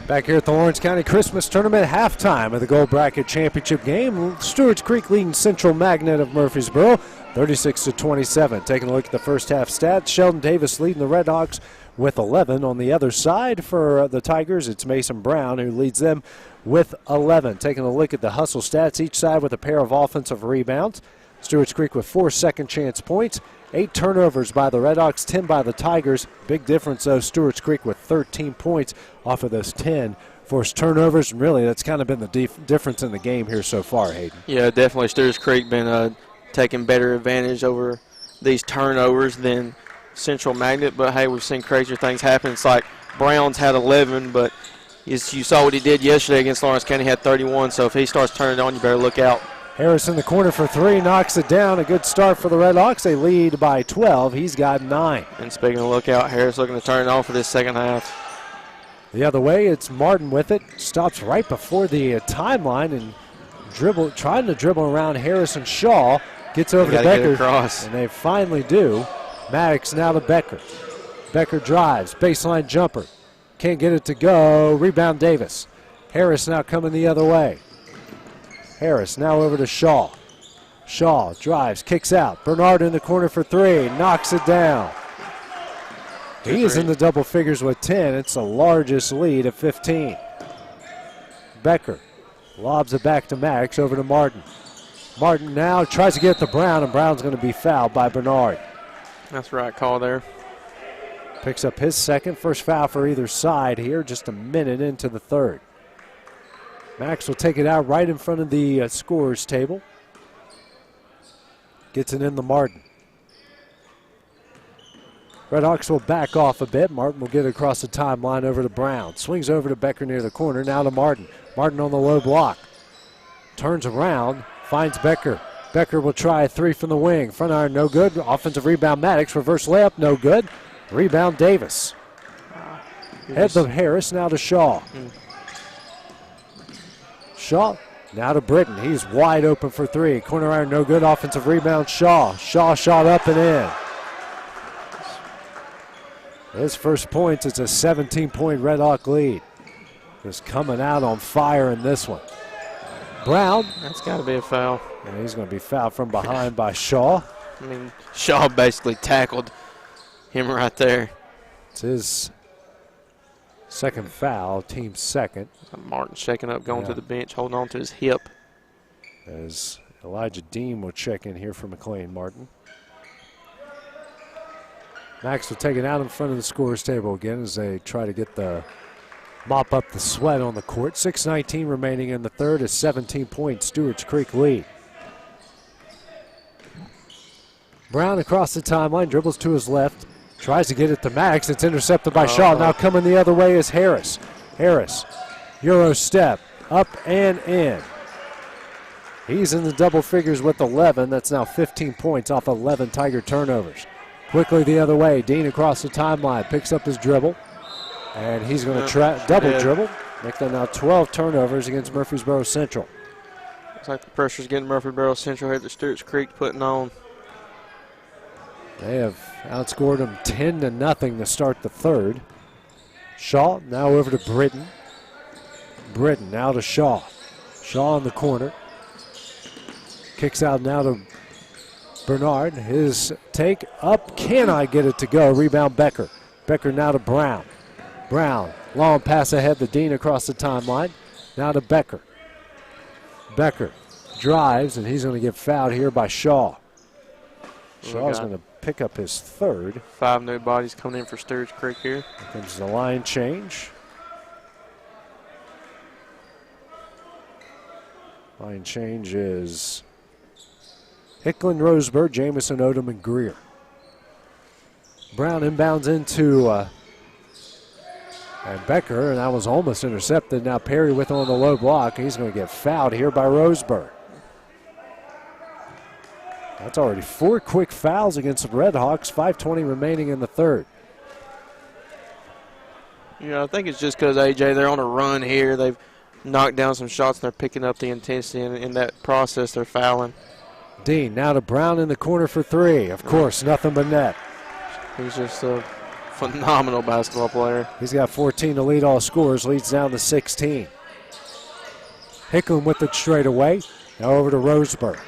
Back here at the Lawrence County Christmas Tournament, halftime of the Gold Bracket Championship game. Stewarts Creek leading Central Magnet of Murfreesboro, 36-27. Taking a look at the first half stats, Sheldon Davis leading the Redhawks with 11. On the other side for the Tigers, it's Mason Brown who leads them with 11. Taking a look at the hustle stats, each side with a pair of offensive rebounds. Stewarts Creek with 4 second chance points, 8 turnovers by the Redhawks, 10 by the Tigers. Big difference, though, Stewarts Creek with 13 points off of those 10 forced turnovers. And really, that's kind of been the difference in the game here so far, Hayden.
Yeah, definitely. Stewarts Creek been taking better advantage over these turnovers than Central Magnet. But, hey, we've seen crazier things happen. It's like Brown's had 11, but you saw what he did yesterday against Lawrence County, had 31. So if he starts turning it on, you better look out.
Harris in the corner for 3, knocks it down. A good start for the Redhawks. They lead by 12. He's got 9.
And speaking of lookout, Harris looking to turn it on for this second half.
The other way, it's Martin with it. Stops right before the timeline and trying to dribble around Harris and Shaw. Gets over to Becker, and they finally do. Maddox now to Becker. Becker drives, baseline jumper. Can't get it to go. Rebound Davis. Harris now coming the other way. Harris now over to Shaw. Shaw drives, kicks out. Bernard in the corner for 3, knocks it down. He is in the double figures with 10. It's the largest lead of 15. Becker lobs it back to Maddox, over to Martin. Martin now tries to get to Brown, and Brown's going to be fouled by Bernard.
That's the right call there.
Picks up his second, first foul for either side here, just a minute into the third. Max will take it out right in front of the scorer's table. Gets it in the Martin. Redhawks will back off a bit. Martin will get it across the timeline over to Brown. Swings over to Becker near the corner. Now to Martin. Martin on the low block. Turns around. Finds Becker. Becker will try a 3 from the wing. Front iron, no good. Offensive rebound, Maddox. Reverse layup, no good. Rebound, Davis. Head to Harris, now to Shaw. Shaw. Now to Britton. He's wide open for three. Corner iron, no good. Offensive rebound, Shaw. Shaw shot up and in. His first points, it's a 17-point Red Hawk lead. Just coming out on fire in this one. Brown.
That's got to be a foul.
And he's going to be fouled from behind by Shaw.
I mean, Shaw basically tackled him right there.
It's his second foul, team second.
Martin shaking up, going to the bench, holding on to his hip.
As Elijah Dean will check in here for McLean Martin. Max will take it out in front of the scorer's table again as they try to get the mop up the sweat on the court. 6:19 remaining in the third, a 17-point Stewarts Creek lead. Brown across the timeline, dribbles to his left, tries to get it to Max. It's intercepted by Shaw. Now coming the other way is Harris. Harris, Euro step, up and in. He's in the double figures with 11. That's now 15 points off 11 Tiger turnovers. Quickly the other way, Dean across the timeline, picks up his dribble, and he's going to double dribble. Make that now 12 turnovers against Murfreesboro Central.
Looks like the pressure's getting Murfreesboro Central here that Stewarts Creek putting on.
They have outscored them 10-0 to start the third. Shaw now over to Britton. Britton now to Shaw. Shaw in the corner. Kicks out now to Bernard. His take up. Can I get it to go? Rebound Becker. Becker now to Brown. Brown, long pass ahead to Dean across the timeline. Now to Becker. Becker drives, and he's going to get fouled here by Shaw. Shaw's going to pick up his third.
5 new bodies coming in for Stewarts Creek here.
Here comes the line change. Line change is Hicklin, Roseburg, Jamison, Odom, and Greer. Brown inbounds into and Becker, and that was almost intercepted. Now Perry with on the low block. He's going to get fouled here by Roseburg. That's already 4 quick fouls against the Red Hawks. 5:20 remaining in the third.
You know, I think it's just because, AJ, they're on a run here. They've knocked down some shots. They're picking up the intensity, and in that process, they're fouling.
Dean now to Brown in the corner for three. Of course, nothing but net.
He's just a phenomenal basketball player.
He's got 14 to lead all scorers, leads down to 16. Hicklin with it straight away. Now over to Roseburg.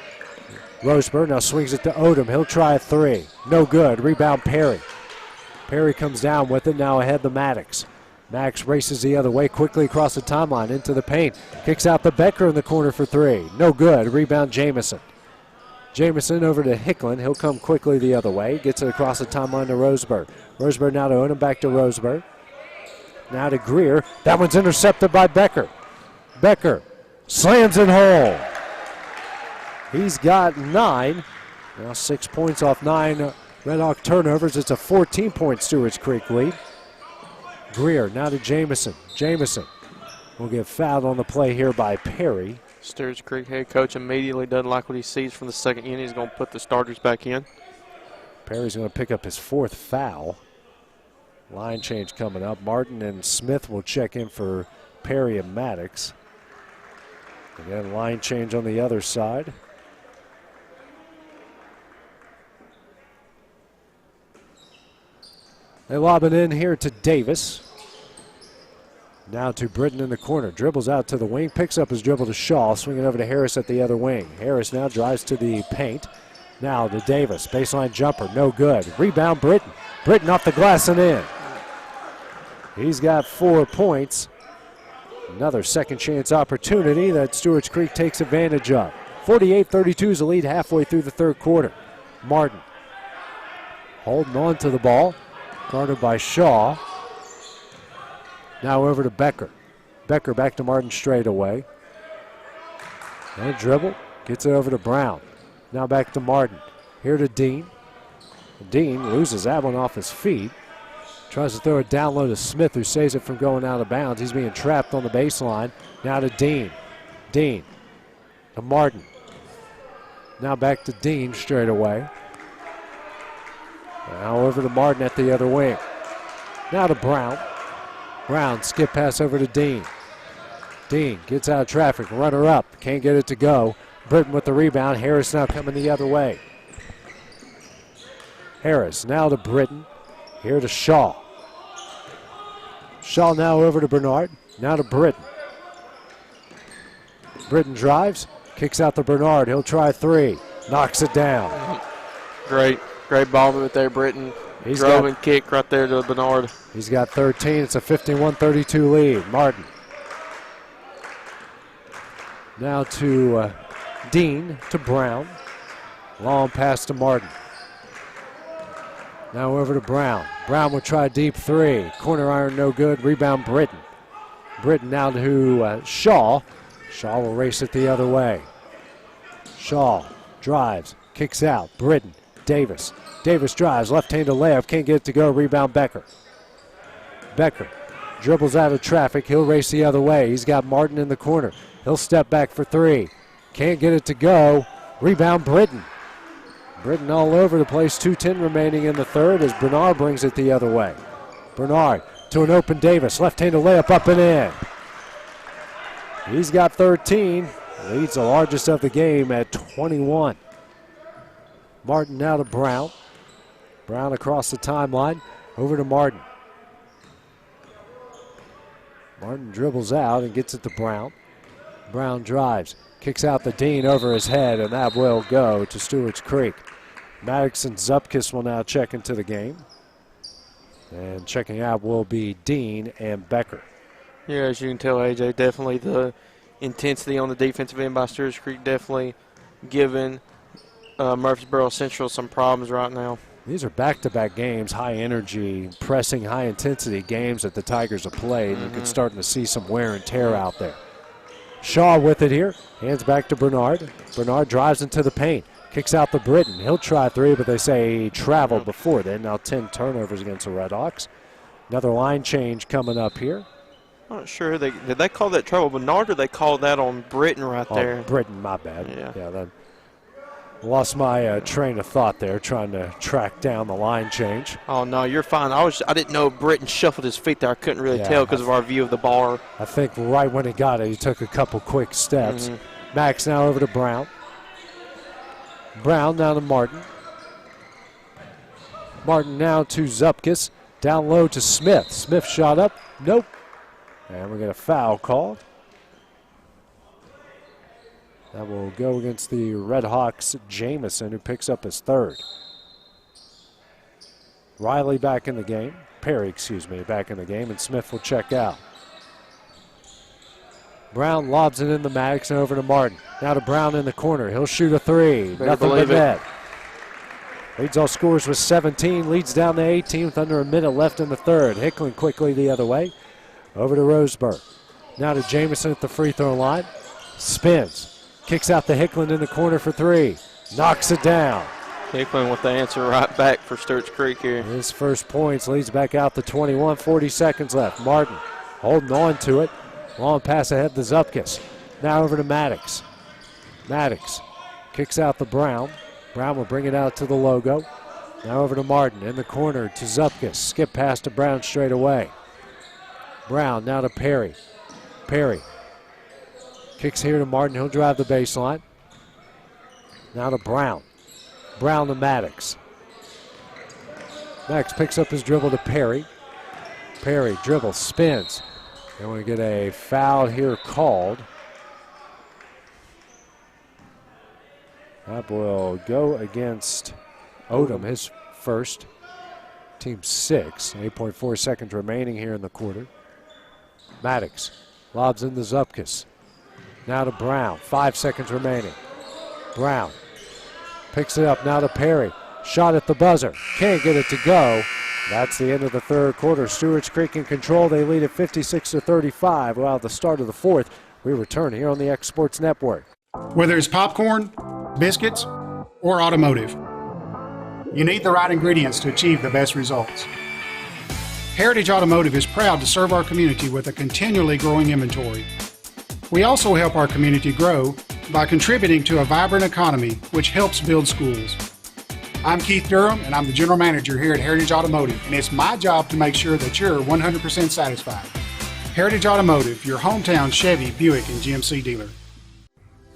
Roseburg now swings it to Odom. He'll try a three. No good. Rebound Perry. Perry comes down with it. Now ahead to Maddox. Max races the other way quickly across the timeline into the paint. Kicks out to Becker in the corner for three. No good. Rebound Jamison. Jamison over to Hicklin. He'll come quickly the other way. Gets it across the timeline to Roseburg. Roseburg now to Odom. Back to Roseburg. Now to Greer. That one's intercepted by Becker. Becker slams it home. He's got 9. Now 6 points off 9 Red Hawk turnovers. It's a 14-point Stewarts Creek lead. Greer now to Jamison. Jamison will get fouled on the play here by Perry.
Stewarts Creek head coach immediately doesn't like what he sees from the second unit. He's going to put the starters back in.
Perry's going to pick up his 4th foul. Line change coming up. Martin and Smith will check in for Perry and Maddox. Again, line change on the other side. They lob it in here to Davis. Now to Britton in the corner. Dribbles out to the wing. Picks up his dribble to Shaw. Swinging over to Harris at the other wing. Harris now drives to the paint. Now to Davis. Baseline jumper. No good. Rebound Britton. Britton off the glass and in. He's got 4 points. Another second chance opportunity that Stewarts Creek takes advantage of. 48-32 is the lead halfway through the third quarter. Martin holding on to the ball. Guarded by Shaw. Now over to Becker. Becker back to Martin straight away. And dribble. Gets it over to Brown. Now back to Martin. Here to Dean. Dean loses that one off his feet. Tries to throw it down low to Smith, who saves it from going out of bounds. He's being trapped on the baseline. Now to Dean. Dean to Martin. Now back to Dean straight away. Now over to Martin at the other wing. Now to Brown. Brown skip pass over to Dean. Dean gets out of traffic, runner up, can't get it to go. Britton with the rebound. Harris now coming the other way. Harris now to Britton. Here to Shaw. Shaw now over to Bernard. Now to Britton. Britton drives, kicks out to Bernard. He'll try three. Knocks it down.
Great ball movement there, Britton. Drove and kicked right there to Bernard.
He's got 13. It's a 51-32 lead. Martin. Now to Dean to Brown. Long pass to Martin. Now over to Brown. Brown will try deep three. Corner iron no good. Rebound Britton. Britton now to Shaw. Shaw will race it the other way. Shaw drives, kicks out. Britton. Davis. Davis drives, left-handed layup, can't get it to go. Rebound Becker. Becker dribbles out of traffic. He'll race the other way. He's got Martin in the corner. He'll step back for three. Can't get it to go. Rebound Britton. Britton all over the place. 2:10 remaining in the third as Bernard brings it the other way. Bernard to an open Davis. Left-handed layup up and in. He's got 13. Leads the largest of the game at 21. Martin now to Brown. Brown across the timeline. Over to Martin. Martin dribbles out and gets it to Brown. Brown drives. Kicks out the Dean over his head, and that will go to Stewarts Creek. Maddox and Zupkis will now check into the game. And checking out will be Dean and Becker.
Yeah, as you can tell, AJ, definitely the intensity on the defensive end by Stewarts Creek definitely giving Murfreesboro Central some problems right now.
These are back-to-back games, high energy, pressing, high-intensity games that the Tigers have played. You can starting to see some wear and tear out there. Shaw with it here. Hands back to Bernard. Bernard drives into the paint. Kicks out to Britton. He'll try three, but they say he traveled before then. Now 10 turnovers against the Redhawks. Another line change coming up here.
I'm not sure. Did they call that trouble Bernard or they called that on Britton right there?
Britton, my bad. Yeah, that lost my train of thought there trying to track down the line change.
Oh, no, you're fine. I didn't know Britton shuffled his feet there. I couldn't really tell because of our view of the bar.
I think right when he got it, he took a couple quick steps. Max now over to Brown. Brown now to Martin. Martin now to Zupkis. Down low to Smith. Smith shot up. Nope. And we get a foul called. That will go against the Redhawks' Jamison, who picks up his third. Riley back in the game. Perry, back in the game, and Smith will check out. Brown lobs it in the Maddox and over to Martin. Now to Brown in the corner. He'll shoot a three. Nothing but net. Leads all scores with 17. Leads down to 18 with under a minute left in the third. Hickling quickly the other way. Over to Roseburg. Now to Jamison at the free throw line. Spins. Kicks out the Hickling in the corner for three. Knocks it down.
Hickling with the answer right back for Stewarts Creek here.
His first points leads back out to 21. 40 seconds left. Martin holding on to it. Long pass ahead to Zupkis. Now over to Maddox. Maddox kicks out the Brown. Brown will bring it out to the logo. Now over to Martin in the corner to Zupkis. Skip pass to Brown straight away. Brown now to Perry. Perry kicks here to Martin. He'll drive the baseline. Now to Brown. Brown to Maddox. Maddox picks up his dribble to Perry. Perry dribbles, spins. And we get a foul here called. That will go against Odom, his first. Team 6. 8.4 seconds remaining here in the quarter. Maddox lobs into Zupkis. Now to Brown. 5 seconds remaining. Brown picks it up now to Perry. Shot at the buzzer. Can't get it to go. That's the end of the third quarter. Stewarts Creek in control. They lead at 56-35. Well, at the start of the fourth, we return here on the X Sports Network.
Whether it's popcorn, biscuits, or automotive, you need the right ingredients to achieve the best results. Heritage Automotive is proud to serve our community with a continually growing inventory. We also help our community grow by contributing to a vibrant economy, which helps build schools. I'm Keith Durham, and I'm the General Manager here at Heritage Automotive, and it's my job to make sure that you're 100% satisfied. Heritage Automotive, your hometown Chevy, Buick, and GMC dealer.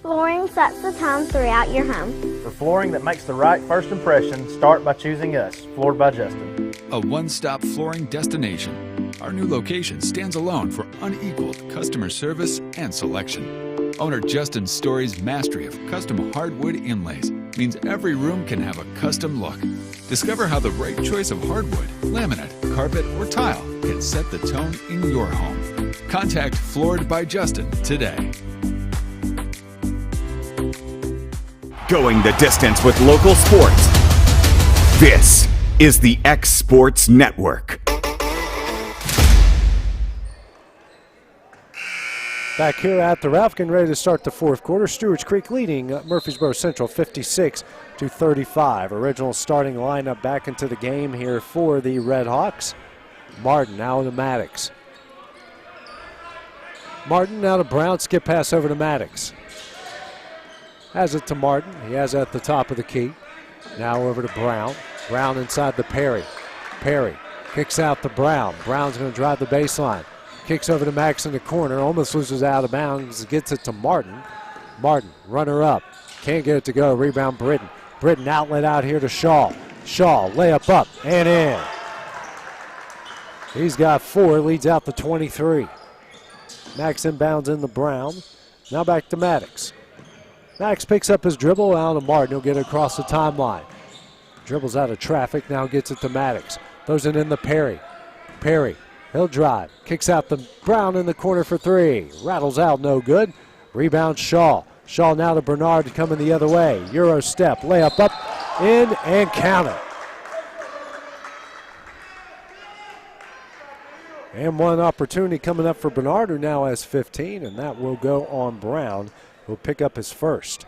Flooring sets the tone throughout your home.
For flooring that makes the right first impression, start by choosing us, Floored by Justin.
A one-stop flooring destination. Our new location stands alone for unequaled customer service and selection. Owner Justin Story's mastery of custom hardwood inlays means every room can have a custom look. Discover how the right choice of hardwood, laminate, carpet, or tile can set the tone in your home. Contact Floored by Justin today.
Going the distance with local sports. This is the X Sports Network.
Back here at the Ralph, getting ready to start the fourth quarter. Stewarts Creek leading Murfreesboro Central 56-35. Original starting lineup back into the game here for the Red Hawks. Martin now to Maddox. Martin now to Brown. Skip pass over to Maddox. Has it to Martin. He has it at the top of the key. Now over to Brown. Brown inside the Perry. Perry kicks out to Brown. Brown's going to drive the baseline. Kicks over to Max in the corner. Almost loses out of bounds. Gets it to Martin. Martin, runner up. Can't get it to go. Rebound Britton. Britton outlet out here to Shaw. Shaw, layup up and in. He's got 4. Leads out to 23. Max inbounds in the Brown. Now back to Maddox. Max picks up his dribble out of Martin. He'll get it across the timeline. Dribbles out of traffic. Now gets it to Maddox. Throws it in the Perry. Perry. He'll drive. Kicks out the Brown in the corner for 3. Rattles out, no good. Rebound Shaw. Shaw now to Bernard coming the other way. Euro step, layup up, in, and count it. And one opportunity coming up for Bernard, who now has 15, and that will go on Brown, who'll pick up his first.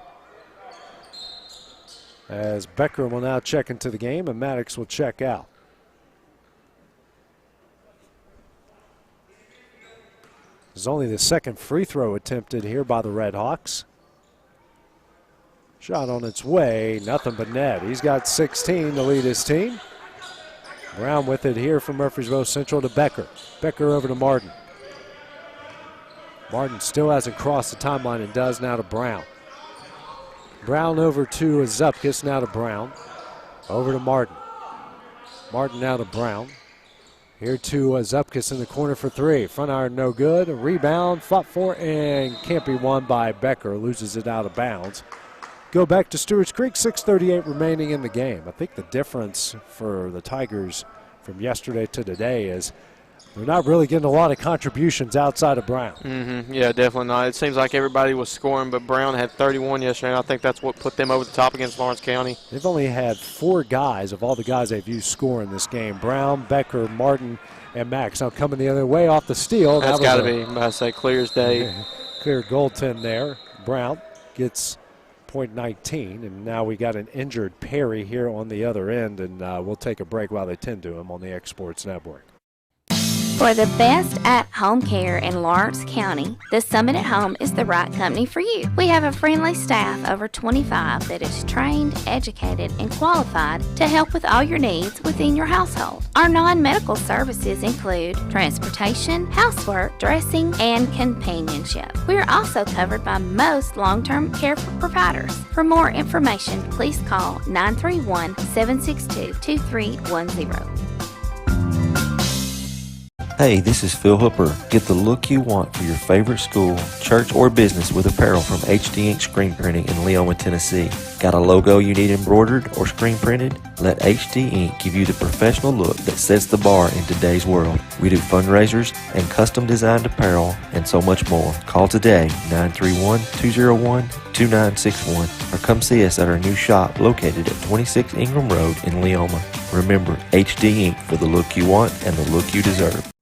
As Becker will now check into the game, and Maddox will check out. There's only the second free throw attempted here by the Red Hawks. Shot on its way, nothing but net. He's got 16 to lead his team. Brown with it here from Murfreesboro Central to Becker. Becker over to Martin. Martin still hasn't crossed the timeline and does now to Brown. Brown over to Zupkis, now to Brown. Over to Martin. Martin now to Brown. Here to Zupkis in the corner for 3. Front iron no good. A rebound, fought for, and can't be won by Becker. Loses it out of bounds. Go back to Stewarts Creek, 6:38 remaining in the game. I think the difference for the Tigers from yesterday to today is they're not really getting a lot of contributions outside of Brown.
Yeah, definitely not. It seems like everybody was scoring, but Brown had 31 yesterday, and I think that's what put them over the top against Lawrence County.
They've only had 4 guys of all the guys they've used score in this game. Brown, Becker, Martin, and Max. Now coming the other way off the steal.
That's got to be, I say, clear as day.
Clear goaltend there. Brown gets .19, and now we got an injured Perry here on the other end, and we'll take a break while they tend to him on the X Sports Network.
For the best at-home care in Lawrence County, the Summit at Home is the right company for you. We have a friendly staff over 25 that is trained, educated, and qualified to help with all your needs within your household. Our non-medical services include transportation, housework, dressing, and companionship. We are also covered by most long-term care providers. For more information, please call 931-762-2310.
Hey, this is Phil Hooper. Get the look you want for your favorite school, church, or business with apparel from HD Ink Screen Printing in Leoma, Tennessee. Got a logo you need embroidered or screen printed? Let HD Ink give you the professional look that sets the bar in today's world. We do fundraisers and custom designed apparel and so much more. Call today, 931-201-2961, or come see us at our new shop located at 26 Ingram Road in Leoma. Remember, HD Ink for the look you want and the look you deserve.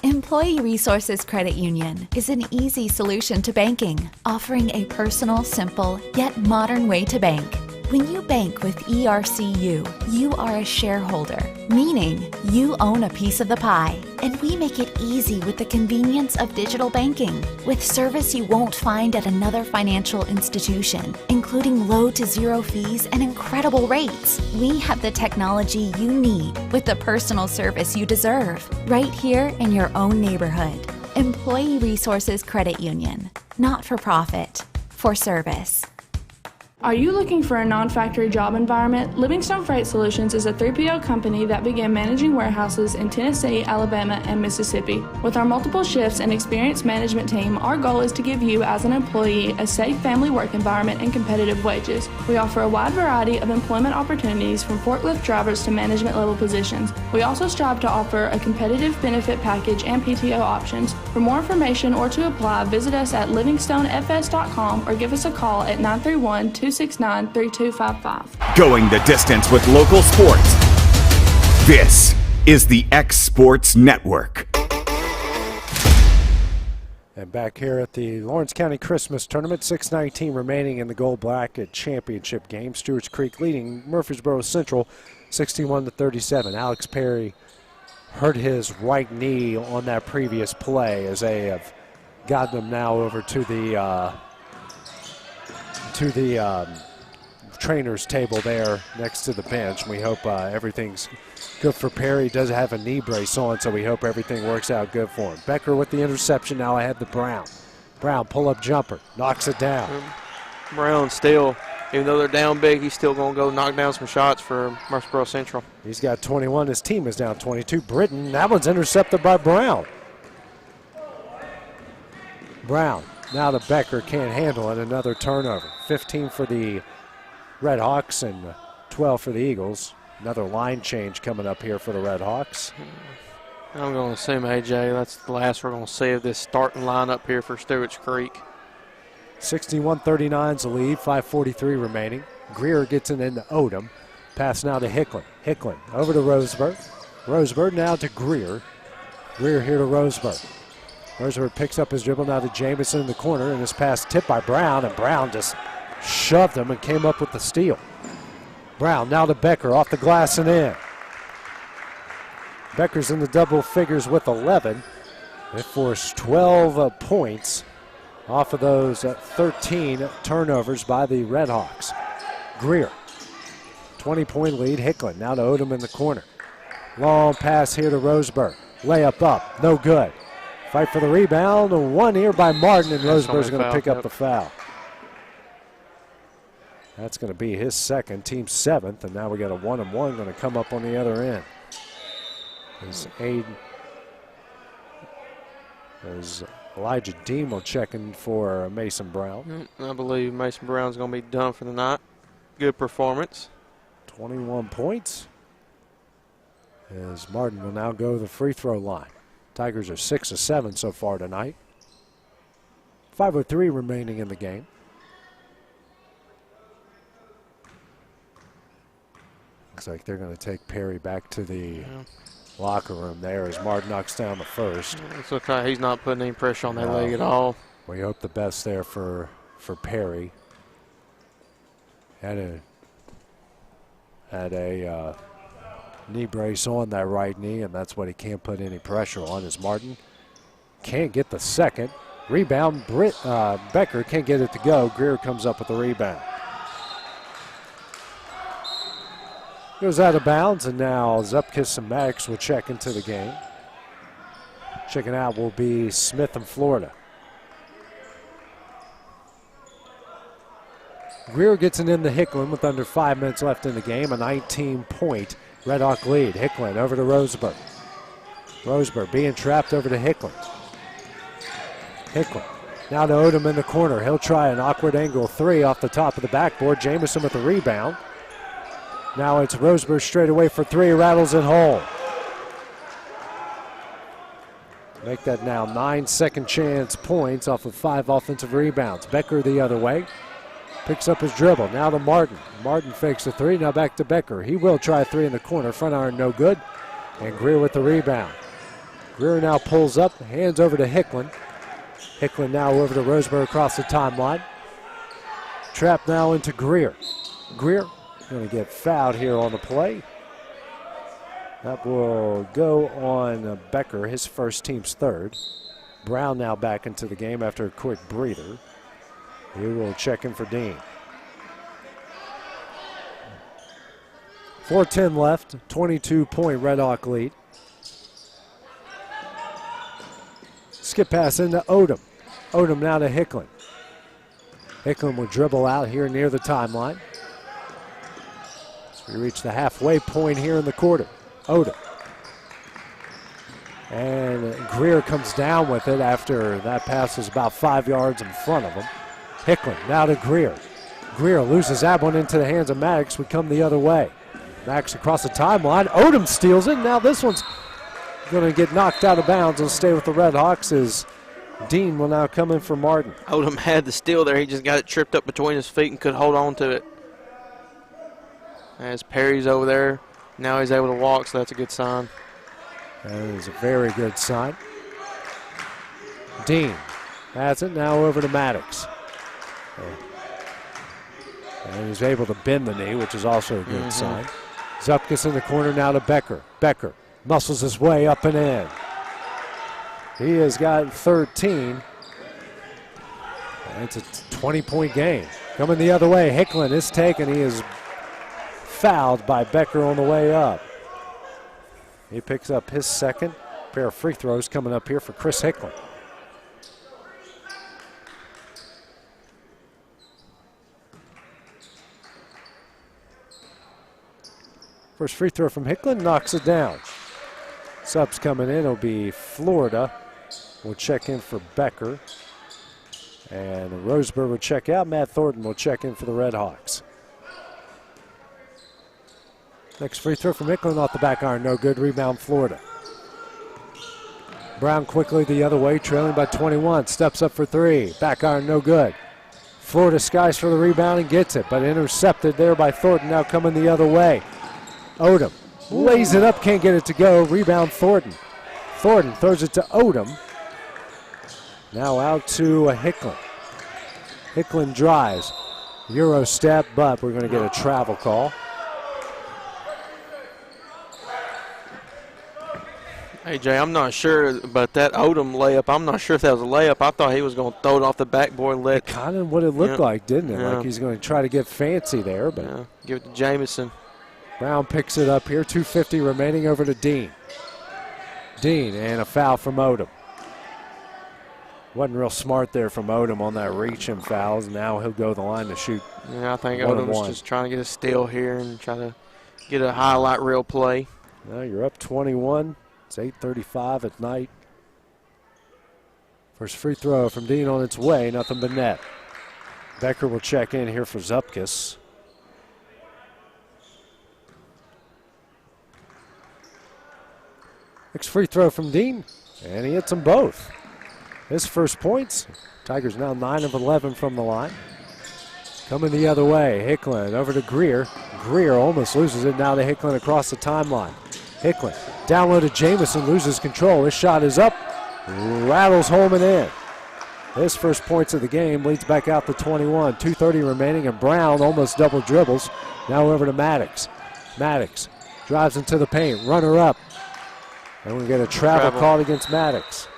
Employee Resources Credit Union is an easy solution to banking, offering a personal, simple, yet modern way to bank. When you bank with ERCU, you are a shareholder, meaning you own a piece of the pie. And we make it easy with the convenience of digital banking, with service you won't find at another financial institution, including low to zero fees and incredible rates. We have the technology you need with the personal service you deserve, right here in your own neighborhood. Employee Resources Credit Union. Not for profit. For service.
Are you looking for a non-factory job environment? Livingstone Freight Solutions is a 3PL company that began managing warehouses in Tennessee, Alabama, and Mississippi. With our multiple shifts and experienced management team, our goal is to give you as an employee a safe family work environment and competitive wages. We offer a wide variety of employment opportunities from forklift drivers to management level positions. We also strive to offer a competitive benefit package and PTO options. For more information or to apply, visit us at livingstonefs.com or give us a call at 931-269-3255.
Going the distance with local sports. This is the X Sports Network.
And back here at the Lawrence County Christmas Tournament, 6:19 remaining in the Gold Bracket Championship game. Stewarts Creek leading Murfreesboro Central 61-37. Alex Perry hurt his right knee on that previous play as they have gotten him now over to the trainer's table there next to the bench. We hope everything's good for Perry. He does have a knee brace on, so we hope everything works out good for him. Becker with the interception now ahead to Brown. Brown pull-up jumper, knocks it down.
Brown still, even though they're down big, he's still going to go knock down some shots for Murfreesboro Central.
He's got 21. His team is down 22. Britton, that one's intercepted by Brown. Brown, now the Becker can't handle it. Another turnover. 15 for the Red Hawks and 12 for the Eagles. Another line change coming up here for the Red Hawks.
I'm going to assume, AJ, that's the last we're going to see of this starting lineup here for Stewarts Creek.
61-39 is the lead, 5:43 remaining. Greer gets it into Odom. Pass now to Hicklin. Hicklin over to Roseburg. Roseburg now to Greer. Greer here to Roseburg. Roseburg picks up his dribble now to Jamison in the corner, and this pass tipped by Brown, and Brown just shoved him and came up with the steal. Brown now to Becker, off the glass and in. Becker's in the double figures with 11. They forced 12 points off of those 13 turnovers by the Red Hawks. Greer, 20-point lead. Hicklin now to Odom in the corner. Long pass here to Roseburg. Layup up, no good. Fight for the rebound, one here by Martin, and Roseburg's going to pick up the foul. That's going to be his second, team seventh, and now we got a 1-on-1 going to come up on the other end. As Elijah Dean will check in for Mason Brown.
I believe Mason Brown's going to be done for the night. Good performance.
21 points. As Martin will now go to the free throw line. Tigers are 6 of 7 so far tonight. 5:03 remaining in the game. Looks like they're going to take Perry back to the locker room there as Martin knocks down the first.
It's okay. He's not putting any pressure on that leg at all.
We hope the best there for Perry. Had a knee brace on that right knee, and that's what he can't put any pressure on, as Martin can't get the second. Rebound, Becker can't get it to go. Greer comes up with the rebound. Goes out of bounds, and now Zupkis and Maddox will check into the game. Checking out will be Smith and Florida. Greer gets it into Hicklin with under 5 minutes left in the game. A 19-point Red Hawk lead. Hicklin over to Roseburg. Roseburg being trapped over to Hicklin. Hicklin now to Odom in the corner. He'll try an awkward angle three off the top of the backboard. Jamison with the rebound. Now it's Roseburg straight away for three. Rattles it home. Make that now 9 second chance points off of 5 offensive rebounds. Becker the other way. Picks up his dribble. Now to Martin. Martin fakes a three. Now back to Becker. He will try a three in the corner. Front iron no good. And Greer with the rebound. Greer now pulls up. Hands over to Hicklin. Hicklin now over to Roseburg across the timeline. Trapped now into Greer. Greer going to get fouled here on the play. That will go on Becker, his first, team's third. Brown now back into the game after a quick breather. He will check in for Dean. 4:10 left, 22-point Red Hawk lead. Skip pass into Odom. Odom now to Hicklin. Hicklin will dribble out here near the timeline. We reach the halfway point here in the quarter. Odom. And Greer comes down with it after that pass was about 5 yards in front of him. Hicklin now to Greer. Greer loses that one into the hands of Maddox. We come the other way. Maddox across the timeline. Odom steals it. Now this one's going to get knocked out of bounds and stay with the Red Hawks as Dean will now come in for Martin.
Odom had the steal there. He just got it tripped up between his feet and could hold on to it. As Perry's over there, now he's able to walk, so that's a good sign.
That is a very good sign. Dean has it now over to Maddox. And he's able to bend the knee, which is also a good sign. Zupkus in the corner now to Becker. Becker muscles his way up and in. He has got 13. And it's a 20-point game. Coming the other way, Hicklin is taken. He is fouled by Becker on the way up. He picks up his second. Pair of free throws coming up here for Chris Hicklin. First free throw from Hicklin knocks it down. Subs coming in. It'll be Florida. Will check in for Becker. And Roseburg will check out. Matt Thornton will check in for the Red Hawks. Next free throw from Hicklin off the back iron. No good. Rebound Florida. Brown quickly the other way, trailing by 21. Steps up for three. Back iron, no good. Florida skies for the rebound and gets it, but intercepted there by Thornton. Now coming the other way. Odom lays it up, can't get it to go. Rebound Thornton. Thornton throws it to Odom. Now out to Hicklin. Hicklin drives. Euro step, but we're going to get a travel call.
Hey, Jay, I'm not sure about that Odom layup. I'm not sure if that was a layup. I thought he was going to throw it off the backboard and let.
Kind of what it looked like, didn't it? Like he's going to try to get fancy there. But
give it to Jamison.
Brown picks it up here. 2:50 remaining, over to Dean. Dean, and a foul from Odom. Wasn't real smart there from Odom on that reach and fouls. Now he'll go the line to shoot.
Yeah, I think Odom's just trying to get a steal here and try to get a highlight reel play.
Now you're up 21. It's 8:35 at night. First free throw from Dean on its way, nothing but net. Becker will check in here for Zupkus. Next free throw from Dean, and he hits them both. His first points. Tigers now 9 of 11 from the line. Coming the other way, Hicklin over to Greer. Greer almost loses it, now to Hicklin across the timeline. Hicklin down low to Jamison, loses control. His shot is up, rattles home and in. His first points of the game leads back out to 21. 2:30 remaining, and Brown almost double dribbles. Now over to Maddox. Maddox drives into the paint, runner up. And we get a travel called against Maddox.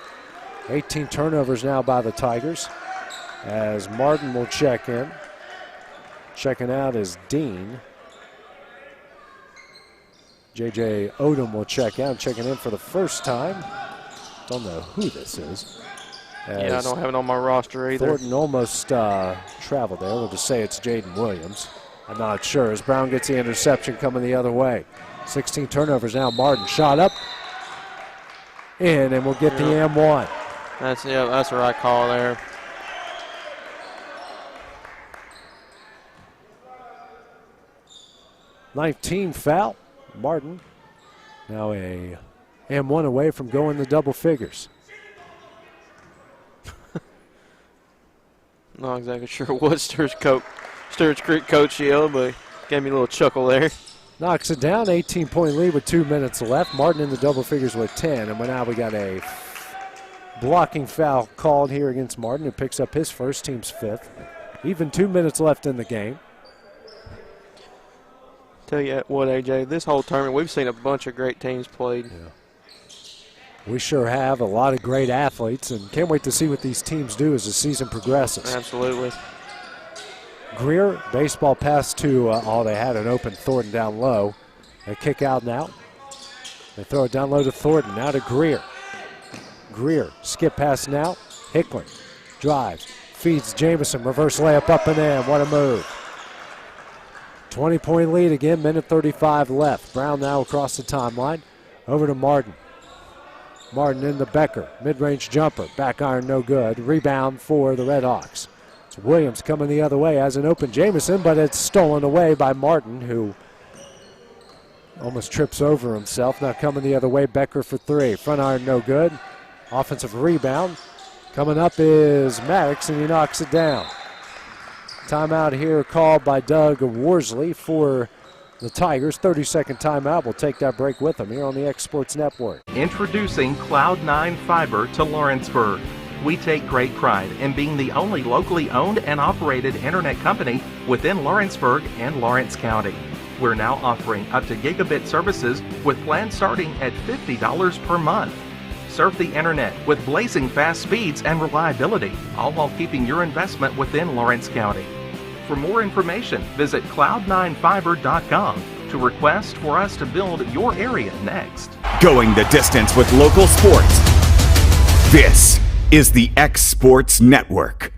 18 turnovers now by the Tigers as Martin will check in. Checking out is Dean. J.J. Odom will check out, checking in for the first time. Don't know who this is.
Yeah, I don't have it on my roster either.
Thornton almost traveled there. We'll just say it's Jaden Williams. I'm not sure as Brown gets the interception coming the other way. 16 turnovers now. Martin shot up. In, and we'll get the M1.
That's the right call there.
'19 foul. Martin now a M1 away from going the double figures.
Not exactly sure what Stewarts Creek coach yelled, but gave me a little chuckle there.
Knocks it down, 18-point lead with 2 minutes left. Martin in the double figures with 10, and now we got a blocking foul called here against Martin, who picks up his first, team's fifth. Even 2 minutes left in the game.
Tell you what, AJ, this whole tournament, we've seen a bunch of great teams played.
Yeah. We sure have, a lot of great athletes, and can't wait to see what these teams do as the season progresses.
Absolutely.
Greer, baseball pass to, they had an open Thornton down low. They kick out now. They throw it down low to Thornton, now to Greer. Greer, skip pass now. Hickling drives, feeds Jamison, reverse layup up and in. What a move. 20-point lead again, minute 35 left. Brown now across the timeline. Over to Martin. Martin into Becker, mid-range jumper, back iron no good. Rebound for the Redhawks. It's Williams coming the other way, has an open Jamison, but it's stolen away by Martin, who almost trips over himself. Now coming the other way, Becker for three. Front iron no good. Offensive rebound. Coming up is Maddox, and he knocks it down. Timeout here called by Doug Worsley for the Tigers. 30-second timeout. We'll take that break with them here on the X Sports Network.
Introducing Cloud9 Fiber to Lawrenceburg. We take great pride in being the only locally owned and operated internet company within Lawrenceburg and Lawrence County. We're now offering up to gigabit services with plans starting at $50 per month. Surf the internet with blazing fast speeds and reliability, all while keeping your investment within Lawrence County. For more information, visit cloud9fiber.com to request for us to build your area next.
Going the distance with local sports. This is the X Sports Network.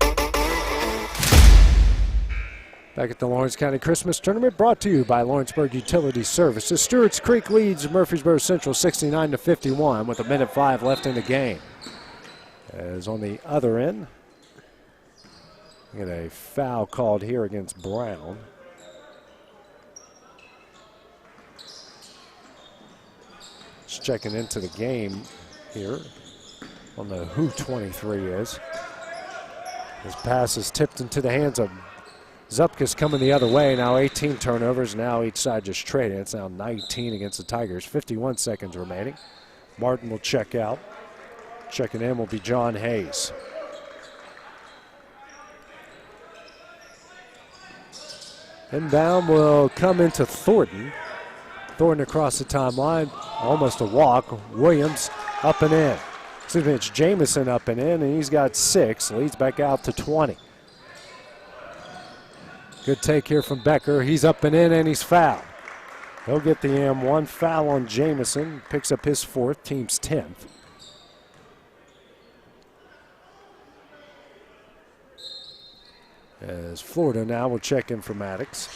Back at the Lawrence County Christmas Tournament, brought to you by Lawrenceburg Utility Services. Stewarts Creek leads Murfreesboro Central 69-51 with 1:05 left in the game. As on the other end, we get a foul called here against Brown. Just checking into the game here on the who 23 is. This pass is tipped into the hands of Zupkus coming the other way. Now 18 turnovers. Now each side just trading. It's now 19 against the Tigers. 51 seconds remaining. Martin will check out. Checking in will be John Hayes. Inbound will come into Thornton. Thornton across the timeline. Almost a walk. Williams up and in. Excuse me, it's Jamison up and in, and he's got 6. Leads back out to 20. Good take here from Becker. He's up and in, and he's fouled. He'll get the M1 foul on Jamison. Picks up his 4th, team's 10th. As Florida now will check in for Maddox.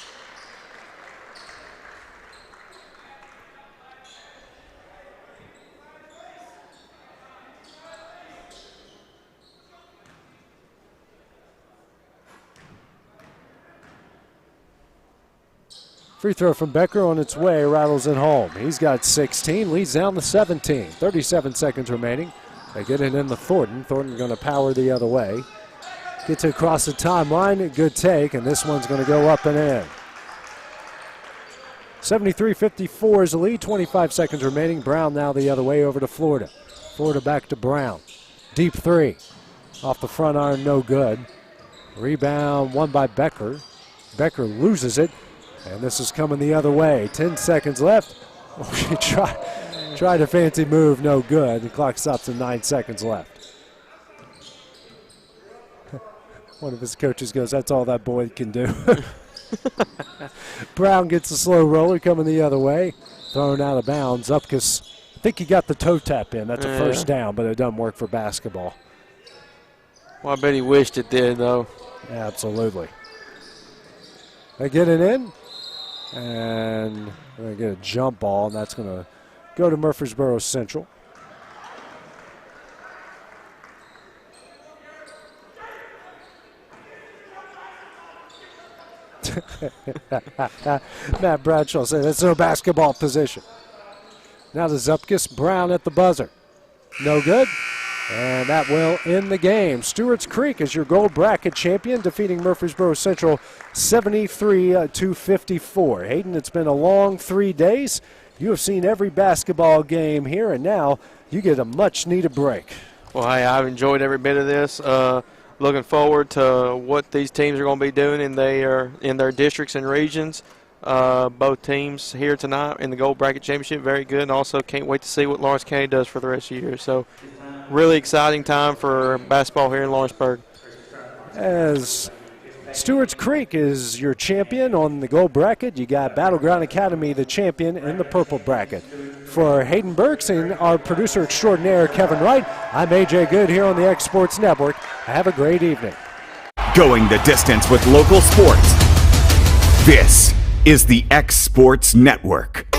Free throw from Becker on its way, rattles it home. He's got 16, leads down to 17. 37 seconds remaining. They get it into Thornton. Thornton going to power the other way. Gets it across the timeline, good take, and this one's going to go up and in. 73-54 is the lead, 25 seconds remaining. Brown now the other way over to Florida. Florida back to Brown. Deep three. Off the front iron, no good. Rebound won by Becker. Becker loses it, and this is coming the other way. 10 seconds left. Oh, she tried a fancy move, no good. The clock stops at 9 seconds left. One of his coaches goes, that's all that boy can do. Brown gets a slow roller coming the other way. Thrown out of bounds. Upkus, I think he got the toe tap in. That's a first down, but it doesn't work for basketball.
Well, I bet he wished it did, though.
Absolutely. They get it in, and they're going to get a jump ball, and that's going to go to Murfreesboro Central. Matt Bradshaw said that's no basketball position. Now to Zupkus. Brown at the buzzer. No good. And that will end the game. Stewarts Creek is your gold bracket champion, defeating Murfreesboro Central 73-54. Hayden, it's been a long 3 days. You have seen every basketball game here, and now you get a much-needed break.
Well, hey, I've enjoyed every bit of this. Looking forward to what these teams are going to be doing in their districts and regions. Both teams here tonight in the Gold Bracket Championship, very good, and also can't wait to see what Lawrence County does for the rest of the year. So really exciting time for basketball here in Lawrenceburg.
As Stewarts Creek is your champion on the gold bracket. You got Battleground Academy, the champion, in the purple bracket. For Hayden Burks and our producer extraordinaire, Kevin Wright, I'm AJ Good here on the X Sports Network. Have a great evening.
Going the distance with local sports. This is the X Sports Network.